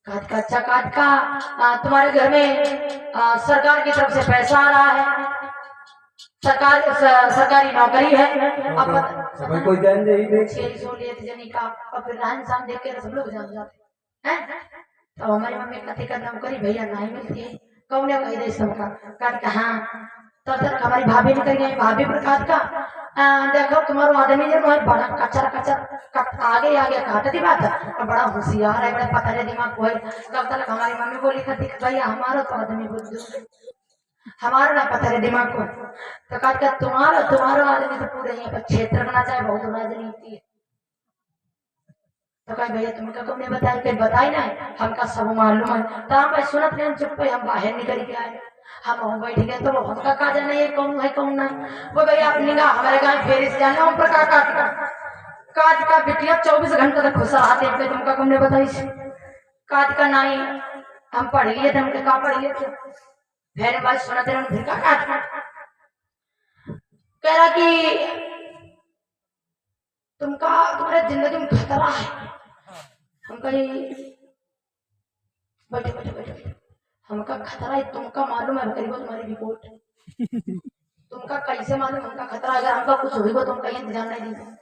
काट का अच्छा काट का तुम्हारे घर में सरकार की तरफ से पैसा आ रहा है, सरकारी नौकरी है। अब सब कोई जान जाए जनी का, और फिर रहन सहन देख के सब लोग जान जाते हैं। तो हमारी मम्मी कथी का नौकरी भैया नहीं मिलती है, कौन ने कही दे सबका काट का। हाँ तो हमारी भाभी ने कही, भाभी प्रकाश का देखो तुम्हारा आदमी जो है बड़ा कचर कचर आगे आगे काट दी बात, और बड़ा होशियार है, बड़ा पता है दिमाग को है। तब तक हमारी मम्मी बोली कथी भैया हमारा तो आदमी बुद्धू, हमारा ना पता है दिमाग को। तो कहता तुम्हारा आदमी तो पूरे यहाँ पर क्षेत्र बना चाहे बहुत राजनीति है। तो कहे भैया तुमका तुमने बताया कि बताई ना, हमका सब मालूम है। तो हम भाई सुनत नहीं, चुप पे हम बाहर निकल के आए, हम वहाँ बैठ गए। तो वो हमका कहा जाना ये कौन है कौन नहीं, वो भैया आप निगाह हमारे गाँव फेरी से जाना हम पर काट का बिटिया 24 घंटे तक खुश आते थे। तुमका तुमने बताई काट का नहीं, हम पढ़ लिए थे, हमके कहा पढ़ लिए थे। फिर बात सुनते रहे, फिर का काट कह रहा कि तुम्हारे जिंदगी में खतरा है। हम कहीं बैठे बैठे बैठे, हमका खतरा है, तुमका मालूम है करीब तुम्हारी रिपोर्ट, तुमका कैसे मालूम हमका खतरा? अगर हमका कुछ होगा तुम कहीं इंतजाम नहीं दीजिए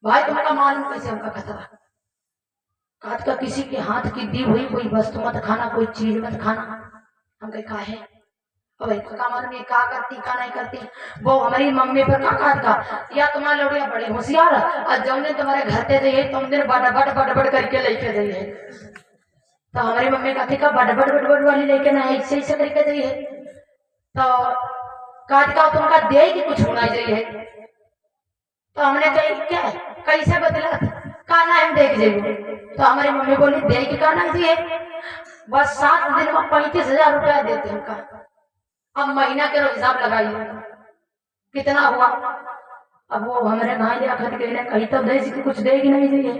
भाई, तुमका मालूम कैसे हमका खतरा? काट का किसी के हाथ की दी हुई कोई वस्तु मत खाना, कोई चीज मत खाना। हम कहीं कहा है का मालूम ये का करती का नहीं करती। वो हमारी मम्मी पर का या तुम्हारे लोग बड़े होशियार और जब दिन तुम्हारे घर पे जाइए तुम दिन बड़ करके लेके जाइए। तो हमारी मम्मी कहती का बड़ वाली लेके ना ऐसे ऐसे करके जाइए। तो काट का तुमका दे कि कुछ होना चाहिए। तो हमने कही क्या कैसे बदला का ना हम देख जाइए। तो हमारी मम्मी बोली दे कि का ना चाहिए, बस 7 दिन में 35,000 रुपया देते हमका। अब महीना के हिसाब लगाइए कितना हुआ। अब वो हमारे भाई ने खरीद के कहीं तब दे कि कुछ देगी नहीं चाहिए।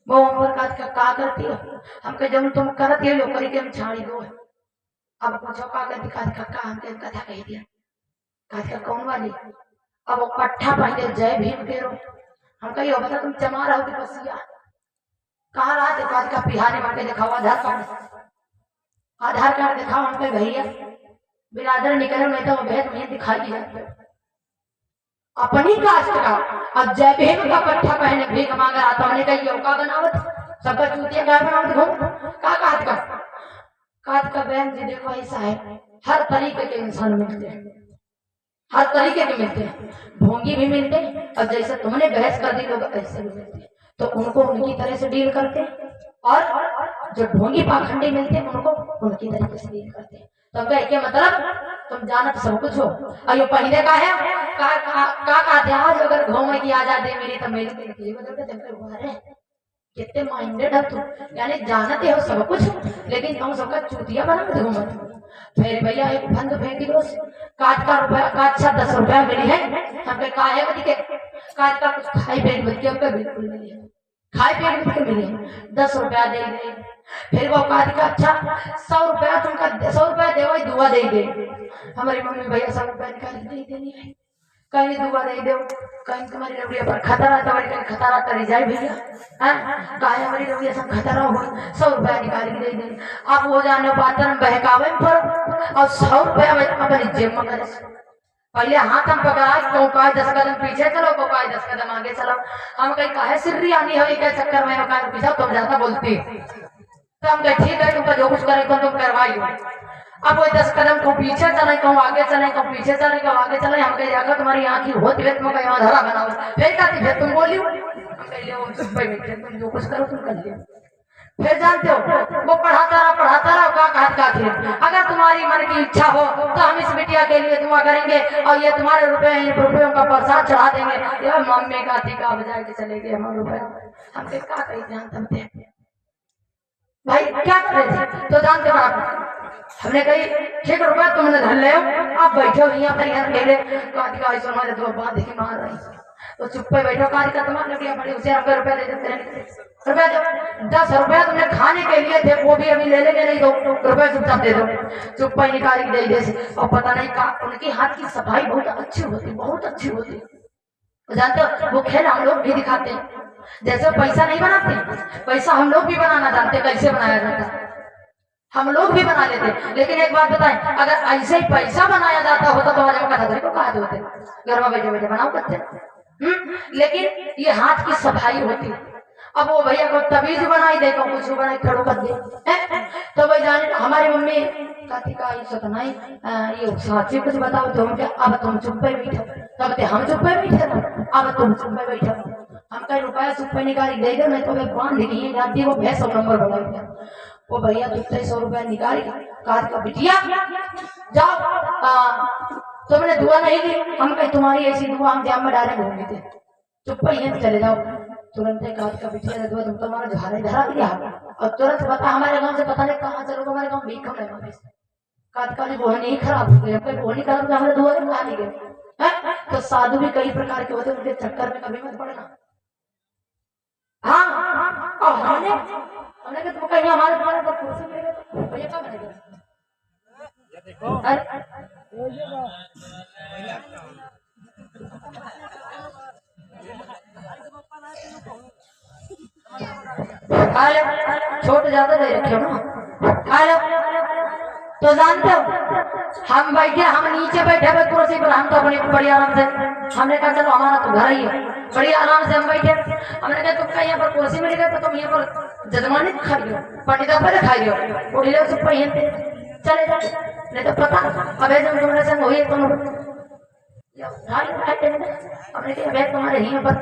वो उम्र का करती है, हम कह जब तुम करती हो करी के हम छाड़ी दो। अब पूछो का करती का हमके कथा कही दिया का कौन वाली अब वो पट्ठा पहले जय भीम के रो। हम कही हो बता तुम चमा रहो कि बसिया कहाँ रहा देखा का पिहाने मांगे दिखाओ आधार कार्ड दिखाओ। हम कहे भैया बिरादर निकले नहीं तो भेद में दिखाई जाते अपनी कास्ट का। अब जय भीम का पट्ठा पहने भीख मांग रहा था। हमने कही का बनावत सबका चूतिया गाय बनावत घूम काट का बहन जी देखो ऐसा है हर तरीके के इंसान मिलते हैं हर तरीके के मिलते हैं। ढोंगी भी मिलते हैं और जैसे तुमने बहस कर दी लोग ऐसे भी मिलते हैं तो उनको उनकी तरह से डील करते हैं और जो ढोंगी पाखंडी मिलते हैं उनको उनकी तरीके से डील करते हैं। तो हमका क्या मतलब तुम जाना तो सब कुछ हो और ये पहले का है का अगर घूमे की आजादी मेरी तो मेरी कितने माइंडेड है तुम यानी जानते हो सब कुछ लेकिन तुम सबका चूतिया बना के घूमते। फिर भैया एक फंद फेंक दो काट का रुपया का अच्छा 10 रुपया मिली है हमके काहे बदी के काट का कुछ खाई पेट बद के हमके बिल्कुल मिली है खाई पेट बद के मिली है 10 रुपया दे दे। फिर वो काट का अच्छा 100 रुपया तुमका 100 रुपया देवो दुआ दे दे। हमारी मम्मी भैया 100 रुपया निकाल दे देनी है कहीं दुआ दे दो कहीं तुम्हारी रवड़िया पर खतरा तुम्हारी कहीं खतरा करी जाए भैया कहीं हमारी रवड़िया सब खतरा हो 100 रुपया निकाल के दे दे। आप वो जाने बातन बहकावे पर और 100 रुपया अपनी जेब में करे पहले हाथ हम पकड़ा क्यों का 10 कदम पीछे चलो को का 10 कदम आगे चलो। हम कहीं काहे सिर्री आनी हो क्या चक्कर में का पीछा तुम ज्यादा बोलती तो हम कहे ठीक है तुमका जो कुछ करे तुम करवाई। अब वो 10 कदम को पीछे चले कहूँ आगे चले कहूँ पीछे चले कहूँ आगे चले। हम कहे जाकर तुम्हारी आँखी होती है तुम कहीं धरा बनाओ फिर कहती फिर तुम बोली तुम जो कुछ करो तुम कर लियो। फिर जानते हो वो पढ़ाता रहा का अगर तुम्हारी मन की इच्छा हो तो हम इस बिटिया के लिए दुआ करेंगे और ये तुम्हारे रुपयों का प्रसाद चढ़ा देंगे। ये मम्मी का टीका बजा के चले गए हमारे रुपये हम क्या कही ध्यान समझे भाई क्या करे तो जानते हो आप हमने कही ठीक रुपया तुमने धर ले आप बैठो यहाँ पर यहाँ ले ले हमारे तो बात देखी मार रही तो चुप पे बैठो का तुम्हारे बड़ी उसे रुपया दे देते हैं रुपया 10 रुपया तुमने खाने के लिए थे वो भी अभी ले लेंगे नहीं तो रुपया चुपचाप दे दो चुप पे निकाल के दे दे। और पता नहीं का उनकी हाथ की सफाई बहुत अच्छी होती जानते हो वो खेल हम लोग भी दिखाते हैं जैसे पैसा नहीं बनाते पैसा हम लोग भी बनाना जानते कैसे बनाया जाता है हम लोग भी बना लेते। लेकिन एक बात बताएं अगर ऐसे ही पैसा बनाया जाता होता तो हमारे कहा को कहा होते घर में बैठे बैठे बनाओ करते लेकिन ये हाथ की सफाई होती। अब वो भैया को तबीज बनाई दे कुछ बनाई खड़ो कर दे तो भाई जाने हमारी मम्मी कहती का नहीं ये साची कुछ बताओ तुम क्या अब तुम चुप पे बैठो तब हम चुप पे बैठे अब तुम चुप पे बैठो। हम कहीं रुपया चुप पे निकाली दे दो नहीं तो मैं बांध दी जाती वो भैंस नंबर बना वो भैया तुमसे 100 रुपया निकाल काट का बिटिया जाओ तुमने दुआ नहीं दी। हम कहीं तुम्हारी ऐसी दुआ हम जाम में डायरेक्ट होंगे थे चुप पे यहीं चले जाओ तुरंत काट का बिटिया दुआ तुम तुम्हारा झाड़े धरा दिया और तुरंत पता हमारे गांव से पता नहीं कहाँ चलो हमारे गाँव भी कम है काट का वो नहीं खराब हो गई वो नहीं खराब हमारे दुआ आ नहीं गए। तो साधु भी कई प्रकार के होते उनके चक्कर में कभी मत पड़ना। हाँ और हमने कहा तुम कहीं हमारे तुम्हारे पर कुर्सी मिलेगा तो भैया क्या बनेगा छोटे ज्यादा दे रखे हो ना तो जानते हो हम बैठे हम नीचे बैठे हुए कुर्सी पर हम तो अपने बड़ी आराम से हमने कहा चलो हमारा तो घर ही है बड़ी आराम से हम बैठे हमने कहा तुमका यहाँ पर कुर्सी मिल गई तो तुम यहाँ पर जजमानी खाई हो पंडिता पर खाई हो उड़ी सब पहनते चले जाए नहीं तो पता अब जब तुम्हारे संग हुई तुम हमने कहा तुम्हारे यहाँ पर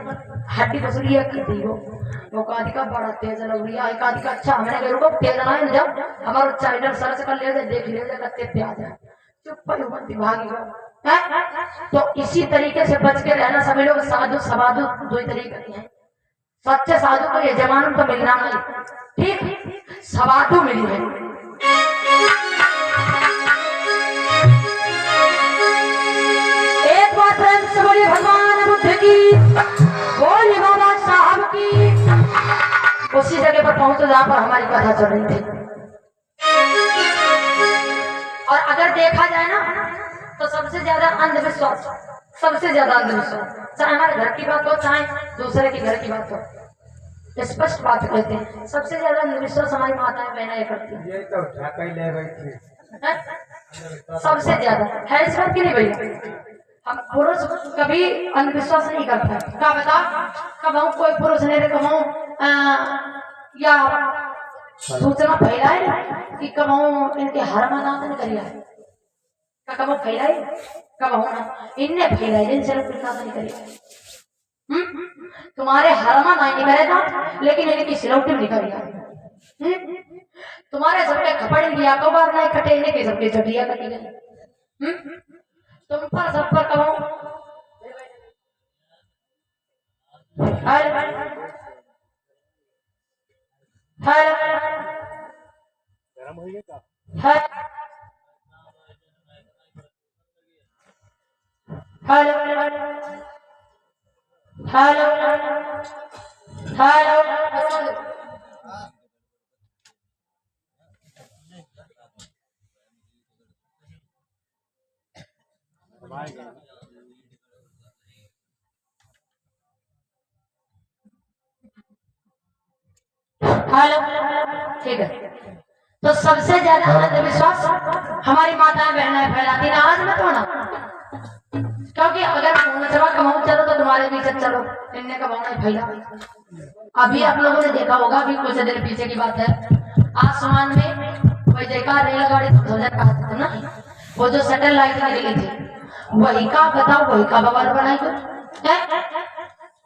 हड्डी बसुरिया की हो वो कादिका बड़ा तेज लग रही है कादिका अच्छा हमने कहा रुको तेज ना जब हमारा चाइल्डर सर्च कर ले देख ले कत्ते प्याज है चुप पर भागी तो इसी तरीके से बच के रहना। सभी लोग साधु सवाधु दो ही तरीके के हैं। सच्चे साधु को ये जमानम तो मिलना नहीं ठीक सवाधु मिली है। एक बात प्रेम से बोलिए भगवान बुद्ध की बोलिए बाबा साहब की। उसी जगह पर पहुंचो जहां पर हमारी कथा चल रही थी। और अगर देखा जाए ना तो सबसे ज्यादा अंधविश्वास सबसे ज्यादा अंधविश्वास, चाहे हमारे घर की बात हो चाहे दूसरे के घर की बात हो, स्पष्ट बात कहते हैं। सबसे ज्यादा अंधविश्वास हमारी माताएं बहनें करती हैं। ये तो ढाका ही ले गई थी। सबसे ज्यादा है इस बात की नहीं भैया, हम पुरुष कभी अंधविश्वास नहीं करता। क्या बता, कब हम कोई पुरुष ने कहूँ या सूचना फैलाए कि कब हम इनके हर मनात नहीं करिए, कब हम फैलाए कब हम इनने फैलाए इनसे नहीं करिए। तुम्हारे हरमा नहीं करेगा लेकिन इनकी सिलौटी नहीं करेगा। तुम्हारे सबके खपड़ लिया को बार नहीं कटे, इनके सबके चटिया कटी गई। तुम पर सब पर कहो गरम हो गया का हेलो हेलो हेलो हेलो, ठीक है। तो सबसे ज्यादा अंधविश्वास हमारी माताएं बहनें फैलाती ना, आज मत होना, क्योंकि अगर जब कमाऊ चलो तो तुम्हारे पीछे चलो, इनने कमाऊ नहीं फैला। अभी आप लोगों ने देखा होगा, अभी कुछ दिन पीछे की बात है, आसमान में कोई देखा रेलगाड़ी ध्वजा कहा था ना, वो जो सैटेलाइट निकली थी वही का बताओ, वही का बवाल बनाई तो।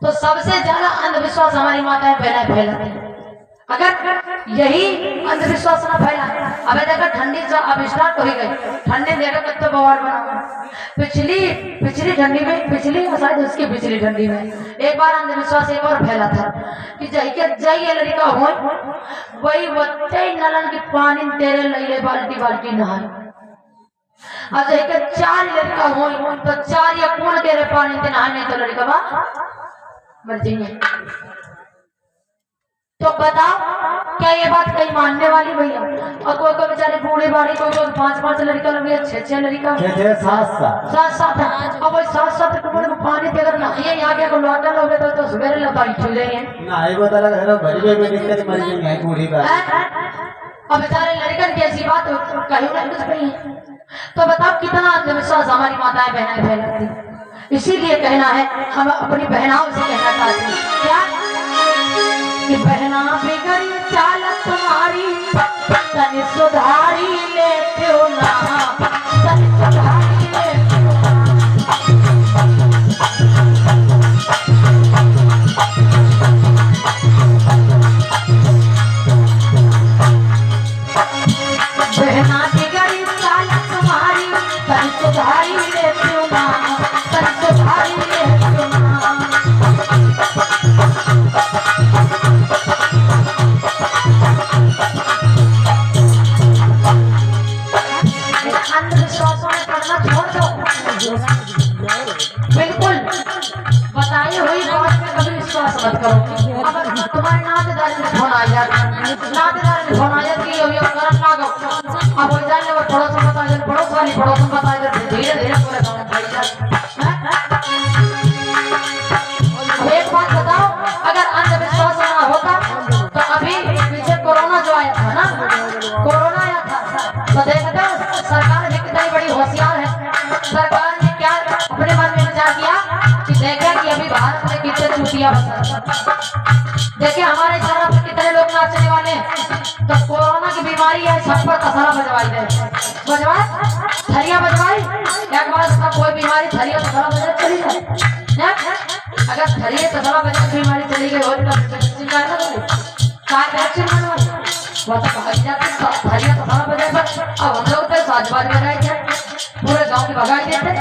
तो सबसे ज्यादा अंधविश्वास हमारी माताएं बहनें फैलाती हैं। अगर यही अंधविश्वास ना फैला, अबे देखो ठंडी अब स्टार्ट हो गई, ठंडी देखो कितना बवाल बना। पिछली ठंडी में, पिछली शायद उसकी पिछली ठंडी में एक बार अंधविश्वास एक और फैला था कि जय लड़का हो वही बच्चे नलन की पानी तेरे लैले बाल्टी बाल्टी नहाए, और जय के 4 लड़का हो तो 4 या कौन तेरे पानी ते नहाए, नहीं तो लड़का बा मर जाएंगे। तो बताओ क्या ये बात कहीं मानने वाली भैया? और कोई कोई बेचारे बूढ़े बाड़ी, कोई 5 लड़का लगे, 6 लड़का, 7 अब वही 7 कमरे में पानी देकर ना ये यहाँ के लौटा लोगे तो सवेरे लताई छू जाएंगे ना, ये बता लगा है भरी में निकल मर जाएंगे बूढ़ी का। अब बेचारे लड़कन की ऐसी बात कहीं ना कुछ नहीं है। तो बताओ कितना अंधविश्वास हमारी माताएं बहनें फैलाती। इसीलिए कहना है, हम अपनी बहनाओं से कहना चाहते हैं क्या कि बहना बिगड़ी चाल तुम्हारी तनि सुधारी लेते हो ना, तनि सुधारी लेते हो ना। बहना बिगड़ी चाल तुम्हारी तनि सुधारी लेते हो ना, तनि सुधारी लेते हो ना। बिल्कुल बताई हुई बात में कभी विश्वास मत करो। अगर तुम्हारे नातेदार में फोन आ जाए, नातेदार में फोन आ जाए कि यो करम ना गो, अब हो जाने वो पड़ोस में बता जाए, पड़ोस वाली पड़ोस में बता जाए, धीरे धीरे पूरे गाँव में फैल जाए। एक बात बताओ, अगर अंधविश्वास ना होता तो अभी पीछे कोरोना जो आया था ना, कोरोना आया था तो देखते हो सरकार भी कितनी बड़ी होशियार है। सरकार ने क्या अपने मन में विचार किया कि देखे कि अभी भारत में कितने चूतिया देखिए हमारे शहर पर कितने लोग नाचने वाले हैं, तो कोरोना की बीमारी है, सब पर तसला बजवाई दे, बजवाए थरिया बजवाई, एक बार कोई बीमारी थरिया तसला बजा चली जाए। अगर थरिया तसला बजा बीमारी चली गई हो तो वो तो भाग जाते, थरिया तसला बजाए, अब हम लोग तो साजबाज बजाए थे, पूरे गांव की भगाई देते।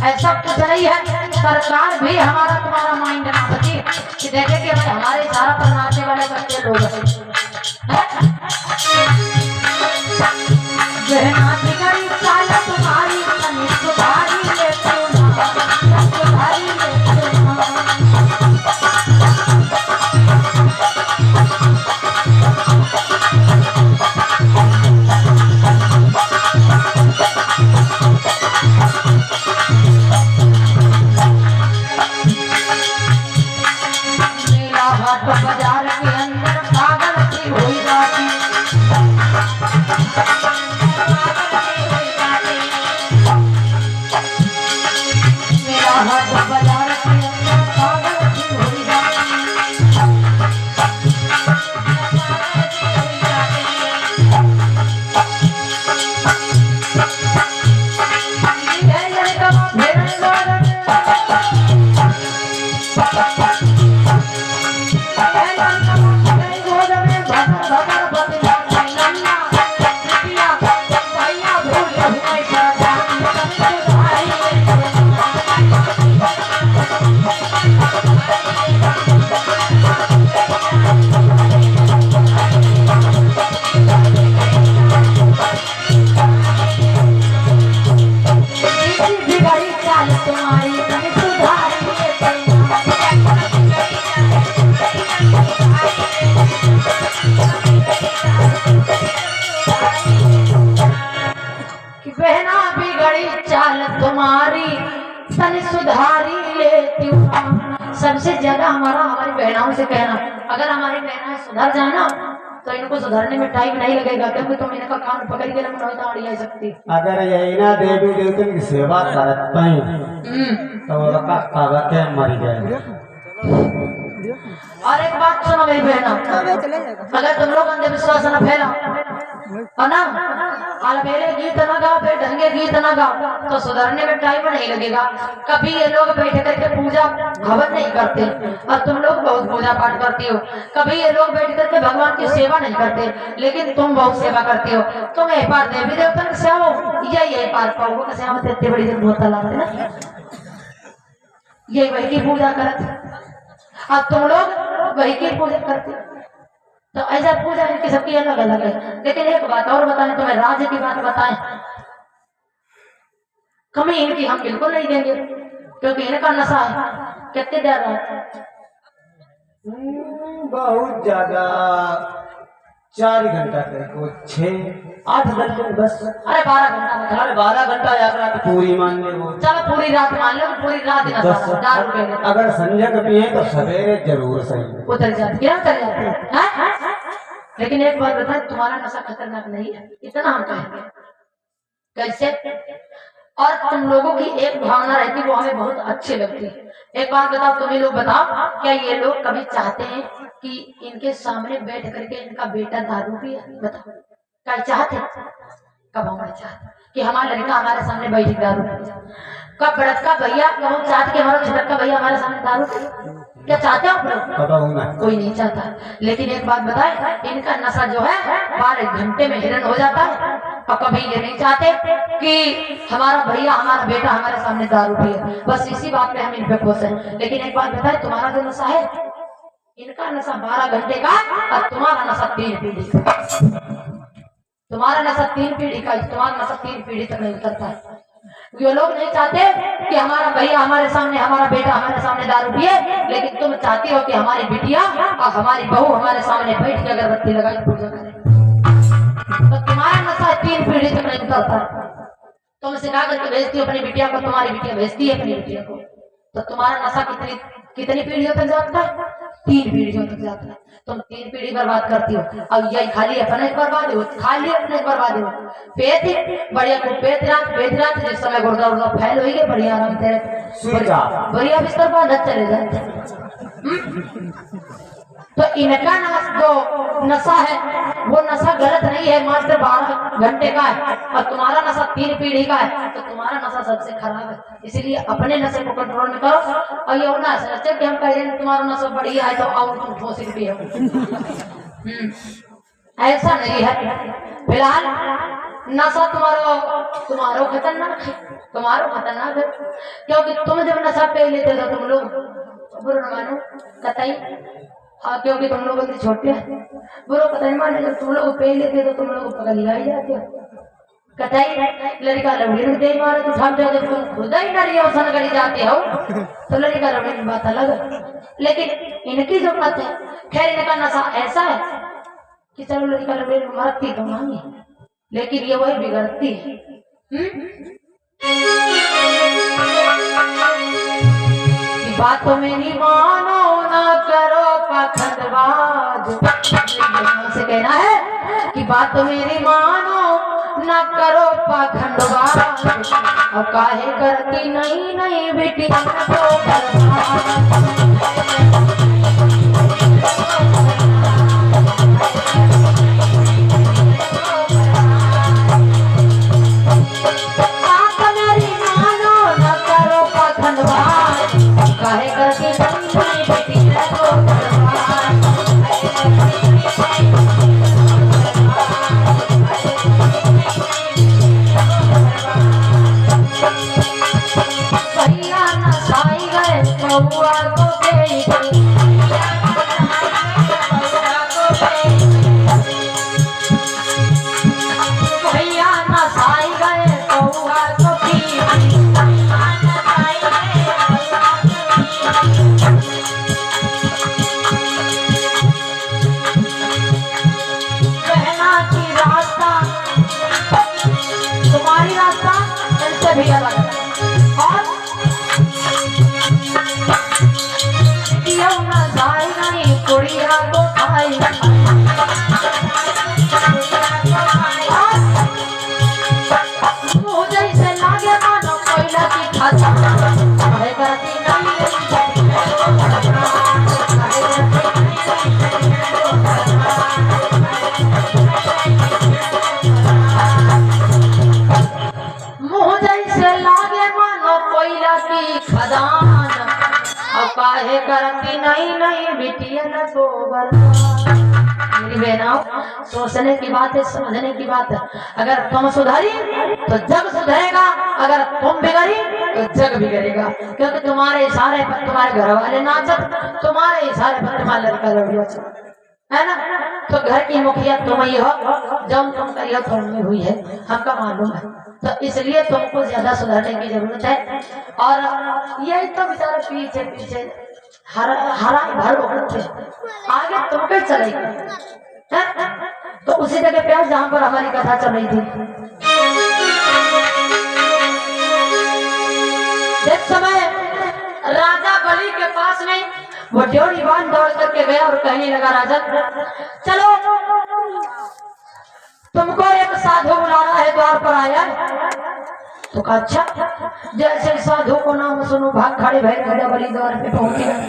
ऐसा कुछ नहीं है, सरकार भी हमारा तुम्हारा माइंड ना बची कि देखे कि भाई हमारे इशारा पर नाचने वाले बच्चे लोग हैं। बहना बिगड़ी चाल तुम्हारी तनि सुधारी लेते हो ना, सुधारी लेते हो ना। हाट बाजार के अंदर पागल सी हुई बहना बिगड़ी चाल तुम्हारी तन सुधारी लेती हूँ। सबसे ज्यादा हमारी बहनाओं से कहना, अगर हमारी बहनाएं सुधर जाए ना तो इनको सुधरने में टाइम नहीं लगेगा, क्योंकि तुम इनका कान पकड़ के लंबा नहीं सकती। अगर यही ना देवी देवतन की सेवा करते हैं तो वो के मर गए। और एक बात सुनो मेरी बहना, अगर तुम लोग अंधविश्वास न फैला है ना, अलबेले गीत न गाओ, ढंगे गीत न गाओ तो सुधरने में टाइम नहीं लगेगा। कभी ये लोग बैठ करके पूजा हवन नहीं करते और तुम लोग बहुत पूजा पाठ करती हो। कभी ये लोग बैठ करके भगवान की सेवा नहीं करते, लेकिन तुम बहुत सेवा करती हो। तुम एक बार देवी देवता से आओ, यही पार पाओ कैसे हम इतनी बड़ी जब बहुत लाते ना, यही वही की पूजा करते। अब तुम लोग वही की पूजा करते, तो ऐसा पूजा इनकी सबकी अलग अलग है। लेकिन एक बात और बताएं, तुम्हें राज्य की बात बताएं, कमी इनकी हम बिल्कुल नहीं देंगे, क्योंकि इनका नशा है। कितने देर रात? बहुत ज्यादा 4 घंटा को 6-8 घंटे बस। अरे 12 घंटा, अरे 12 घंटा यात्रा की पूरी मान ले वो। चलो पूरी रात मान लो, पूरी रात ही नशा, दारू पे अगर संजय को पिए तो सवेरे जरूर सही उतर जाती, क्या उतर जाती है। लेकिन एक बात बताएं, तुम्हारा नशा खतरनाक नहीं है, इतना हम कहेंगे। कैसे? और तुम लोगों की एक भावना रहती, वो हमें बहुत अच्छी लगती है। एक बात बताओ, तुम्हें लोग बताओ, क्या ये लोग कभी चाहते हैं कि इनके सामने बैठ करके इनका बेटा दारू पिए? बताओ, क्या चाहते? कब हमारे चाहते कि हमारा लड़का हमारे सामने बैठ दारू पिए? कब बड़का भैया कहो चाहते कि हमारा छोटा भैया हमारे सामने दारू पिए? क्या चाहते हो आप लोग? कोई नहीं चाहता। लेकिन एक बात बताए, इनका नशा जो है 12 घंटे में हिरण हो जाता है। और कभी ये नहीं चाहते कि हमारा भैया हमारा बेटा हमारे सामने दारू पिए। बस इसी बात पे हम इन पे खुश हैं। लेकिन एक बात बताए, तुम्हारा जो नशा है, इनका नशा 12 घंटे का और तुम्हारा नशा 3 पीढ़ी का। तुम्हारा नशा 3 पीढ़ी का, तुम्हारा नशा 3 पीढ़ी तक नहीं उतरता है। ये लोग नहीं चाहते कि हमारा भैया हमारे सामने, हमारा बेटा हमारे सामने दारू पिए, लेकिन तुम चाहती हो कि हमारी बिटिया और हमारी बहू हमारे सामने बैठ के अगरबत्ती लगाई पूजा करे। तो तुम्हारा नशा 3 पीढ़ी तक नहीं उतरता। तुम सिखा करके भेजती हो अपनी बिटिया को, तुम्हारी बिटिया भेजती है अपनी बिटिया को, तो तुम्हारा नशा कितनी पीढ़ियों तक जाता है? 3 पीढ़ियों तक जाता है। तुम 3 पीढ़ी बर्बाद करती हो। अब यही खाली अपने बर्बाद हो, खाली अपने बर्बाद हो। पेट बढ़िया को पेट रात जिस समय गुर्दा उर्दा फैल हुई है, बढ़िया आराम से बढ़िया बिस्तर पर चले जाते। तो इनका जो नशा है वो नशा गलत नहीं है, मात्र 12 घंटे का है। और तुम्हारा नशा 3 पीढ़ी का है, तो तुम्हारा नशा सबसे खराब है। इसीलिए अपने नशे को कंट्रोल में करो। और ये ना सोचे कि हम कह रहे हैं तुम्हारा नशा बढ़िया है तो और तुम ठोस भी हो, ऐसा नहीं है। फिलहाल नशा तुम्हारा खतरनाक है, तुम्हारा खतरनाक है। क्योंकि तुम जब नशा पे लेते हो तुम लोग बुरा न मानो कतई, हाँ, क्योंकि तुम लोग छोटे हैं, बुरा पता नहीं माने। जब तुम लोग पे लेते तो तुम लोग पकड़ लिया ही जाते हो कतई। लड़का लवड़ी में दे मारे तो छाप जाओ। जब तुम खुद ही नरियोसन गड़ी जाते हो तो लड़का लवड़ी की बात अलग है। लेकिन इनकी जो बात है, खैर इनका नशा ऐसा है कि चलो लड़का लवड़ी में मरती तो मांगी, लेकिन ये वही बिगड़ती है। बातों मेरी मानो ना करो पाखंडबाज, से कहना है कि बात मेरी मानो ना न करो पाखंडवा और काहे करती नहीं नहीं बेटी को बात मेरी मानो न करो पाखंडवा काहे करती नहीं नहीं बेटी को भैया नसाई गए बउआ को दे भैया नसाई गए बउआ को बहना की रास्ता तुम्हारी रास्ता इनसे भी अलग और कुड़िया को खाई मुझे से लागे मानो कोयला की खाता काहे करती मुझे से लागे मानो कोयला की खदान काहे करती नहीं नहीं बिटिया न गोबर। मेरी बहनों सोचने की बात है समझने की बात है अगर तुम सुधरी तो जग सुधरेगा अगर तुम बिगड़ी तो जग बिगड़ेगा क्योंकि तुम्हारे इशारे पर तुम्हारे घर वाले नाचत तुम्हारे इशारे पर तुम्हारा लड़का लड़िया है ना तो घर की मुखिया तुम ही हो जब तुम करियो तुम में हुई है हमका मालूम है तो इसलिए तुमको ज्यादा सुधरने की जरूरत है और यही तो बेचारे पीछे पीछे हरा भर उठते आगे तुमके चलेगी तो उसी जगह पे जहां पर हमारी कथा चल रही थी जिस समय राजा बलि के पास में वो ड्योढ़ी बांध दौड़ करके गया और कहने लगा राजा चलो तुमको एक साधु बुला रहा है द्वार पर आया तो कहा अच्छा जैसे साधु को नाम सुनो भाग खड़े भैर बलि द्वार पे पहुंचे